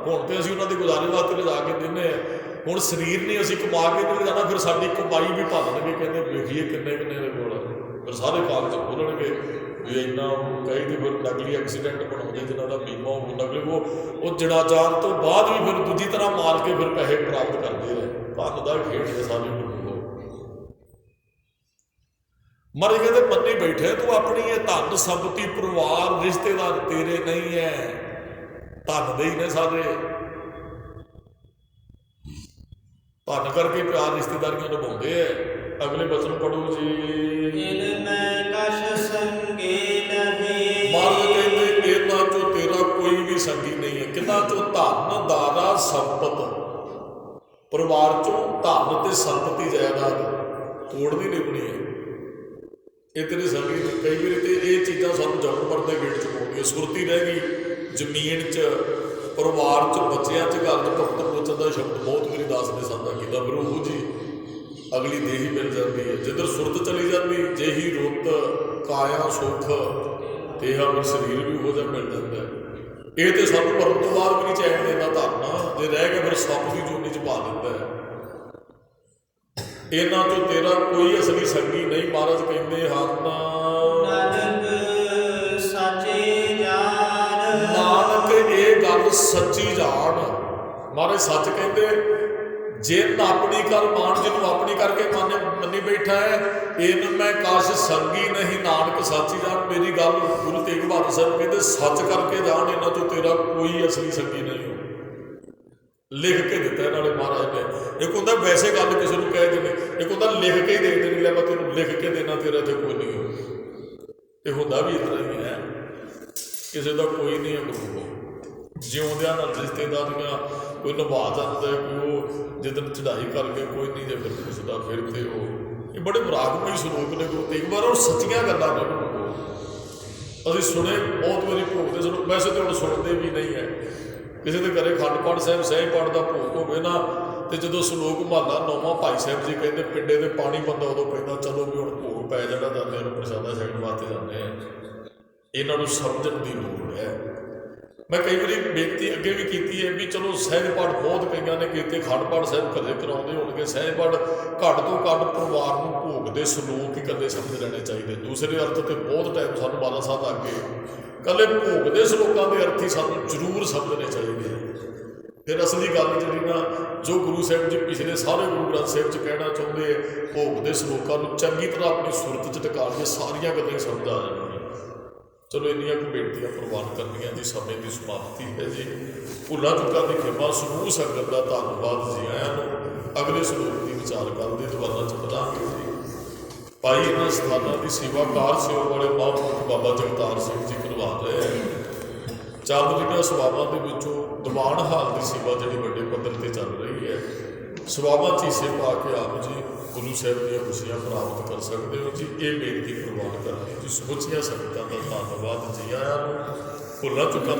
Speaker 1: ਹੁਣ ਤੇ ਅਸੀਂ ਉਹਨਾਂ ਦੇ ਗੁਜ਼ਾਰੇ ਵਾਸਤੇ ਲਿਜਾ ਕੇ ਦਿੰਦੇ ਹਾਂ। ਹੁਣ ਸਰੀਰ ਨਹੀਂ ਅਸੀਂ ਕਮਾ ਕੇ ਨਹੀਂ ਜਾਣਾ, ਫਿਰ ਸਾਡੀ ਕਮਾਈ ਵੀ ਭਾਲਣਗੇ। ਕਹਿੰਦੇ ਵੇਖੀਏ ਕਿੰਨੇ ਦੇ ਕੋਲ, ਫਿਰ ਸਾਰੇ ਕਾਗਜ਼ ਖੋਲਣਗੇ ਵੀ ਇੰਨਾ। ਕਈ ਤੇ ਫਿਰ ਨਕਲੀ ਐਕਸੀਡੈਂਟ ਬਣਾਉਂਦੇ ਜਿਨ੍ਹਾਂ ਦਾ ਬੀਮਾ ਉਹ ਨਕਲੀ, ਉਹ ਜੜਾ ਜਾਣ ਤੋਂ ਬਾਅਦ ਵੀ ਫਿਰ ਦੂਜੀ ਤਰ੍ਹਾਂ ਮਾਰ ਕੇ ਫਿਰ ਪੈਸੇ ਪ੍ਰਾਪਤ ਕਰਦੇ ਰਹੇ। ਧਨ ਦਾ ਖੇਡ ਹੈ ਸਾਰੇ ਨੂੰ। ਮਰ ਕਹਿੰਦੇ ਮੰਨੀ ਬੈਠੇ ਤੂੰ ਆਪਣੀ ਹੈ। ਧਨ ਸੰਪਤੀ ਪਰਿਵਾਰ ਰਿਸ਼ਤੇਦਾਰ ਤੇਰੇ ਨਹੀਂ ਹੈ, ਧਨ ਦੇ ਹੀ ਨੇ ਸਾਰੇ। ਧਨ ਕਰਕੇ ਪਿਆਰ ਰਿਸ਼ਤੇਦਾਰੀਆਂ ਨਿਭਾਉਂਦੇ ਹੈ। ਅਗਲੇ ਬਚਨ ਪੜੋ ਜੀ। ਮਹਾਰਾਜ ਕਹਿੰਦੇ ਇਹਨਾਂ ਚੋਂ ਤੇਰਾ ਕੋਈ ਵੀ ਸੰਗੀ ਨਹੀਂ ਹੈ। ਕਿਹਨਾਂ ਚੋਂ? ਧਨ ਦਾਰਾ ਸੰਪਤ, ਪਰਿਵਾਰ ਚੋਂ ਧਨ ਤੇ ਸੰਪਤੀ ਜਾਇਦਾਦ ਤੋੜਨੀ ਨਿਭਣੀ ਹੈ। ਇਹ ਤੇਰੀ ਸੰਗੀ। ਕਈ ਵਾਰੀ ਤੇ ਇਹ ਚੀਜ਼ਾਂ ਸਾਨੂੰ ਜਨਮ ਮਰਨ ਦੇ ਗੇੜ 'ਚ ਪਾਉਂਦੀਆਂ। ਸੁਰਤੀ ਰਹਿ ਗਈ ਜ਼ਮੀਨ 'ਚ, परिवार च बच्चों च घर च भगत बलोचन का शब्द बहुत मेरी दास ने साझा किया। बरूह जी अगली देही मिल जाती है, जिधर सुरत चली जाती जेही रुत काया सुख तेहा फिर शरीर भी हो जा मिल जाता है। ये तो सानू मरण तो बाद भी नहीं चैन देना धरना, जे रह गए फिर सप की जोनी च पा देता है। इन्हां चों तेरा कोई असली संगी नहीं, महाराज कहते
Speaker 2: नानक साचे जान,
Speaker 1: नानक ये गल सच्ची जान। महाराज सच कहते जिन अपनी कर मान, जिन्हों अपनी करके मनी बैठा है, इन मैं काश संगी नहीं, नानक साची जान। मेरी गल गुरु तेग बहादुर साहब कहते सच करके जान, इन्हां चों तेरा कोई असली संगी नहीं हो। लिख के दिता इन्होंने महाराज ने। एक होंदा वैसे गल किसी को कह देनी, एक होंदा लिख के ही दे देनी, लै मैं तेन लिख के देना तेरा तो कोई नहीं हो। ये होंदा भी इतना ही है, किसी का कोई नहीं है गुरु को। जिउंदियां नाल रिश्तेदारियां कोई निभा जाता है, कोई वो जिदन चढ़ाई करके कोई नहीं जे फिर पुछदा फिर ते वो। ये बड़े बरागमई सलोक ने गुरु तेग बहादुर, और सच्चियां गल्लां ने गुरु को। असीं सुने बहुत वारी भोगते सुनो, वैसे तो हुण सुनते भी नहीं है। किसी के घरे खंड पाठ साहब सही पाठ का भोग होवे ना, तो जो सलोक महला 9वां भाई साहब जी कहते पिंडे के पानी बंदा उदों कहता चलो भी हुण भोग पै जाना, जाने प्रसादा छकण वास्ते जाने हैं। इन्हों समझण की लोड़ है। मैं कई बार बेनती अगे भी की है भी चलो सहज पाठ बहुत कई ने किए, खंड पाठ साहब घरे कराते होंगे, सहज पाठ घट तो घट परिवार को भोग के सलोक ही कदे समझ लेने चाहिए। दूसरे अर्थ तो बहुत टाइम सानू 12 साल अगे कले भोग के सलोकों के अर्थ ही सानू जरूर समझने चाहिए। फिर असली गल जी ना जो गुरु साहब जी पिछले सारे गुरु ग्रंथ साहब च कहना चाहते हैं, भोग के सलोकों को चंगी तरह अपनी सुरत च टिका के सारिया गल्लां समझ आ जाएगी। चलो इन्नियां कुछ बेनतियां प्रवान करनियां जी, समय की समाप्ति है जी। भुलां चुकां दी खिमा, समूह संगत का धन्नवाद जी आयां नूं। अगले सलोक की विचार करते दुबारा च बढ़ांगे जी। भाई इन्हां स्थानां की सेवा कार सेवा वाले महापुरुष बाबा जगतार सिंह जी करवा रहे हैं। चंद जिहड़ियां सभावां दे विचों दीवान हाल की सेवा जिहड़ी वड्डे पੱਧਰ ते चल रही है, सभावां च हिस्से पा के आप जी गुरु साहब दी खुशियां प्राप्त कर सकते हो जी। ये बेनती प्रवान करनी जी। समुचिया संगतां दा धन्नवाद जी आयां नूं। भुलां चुकां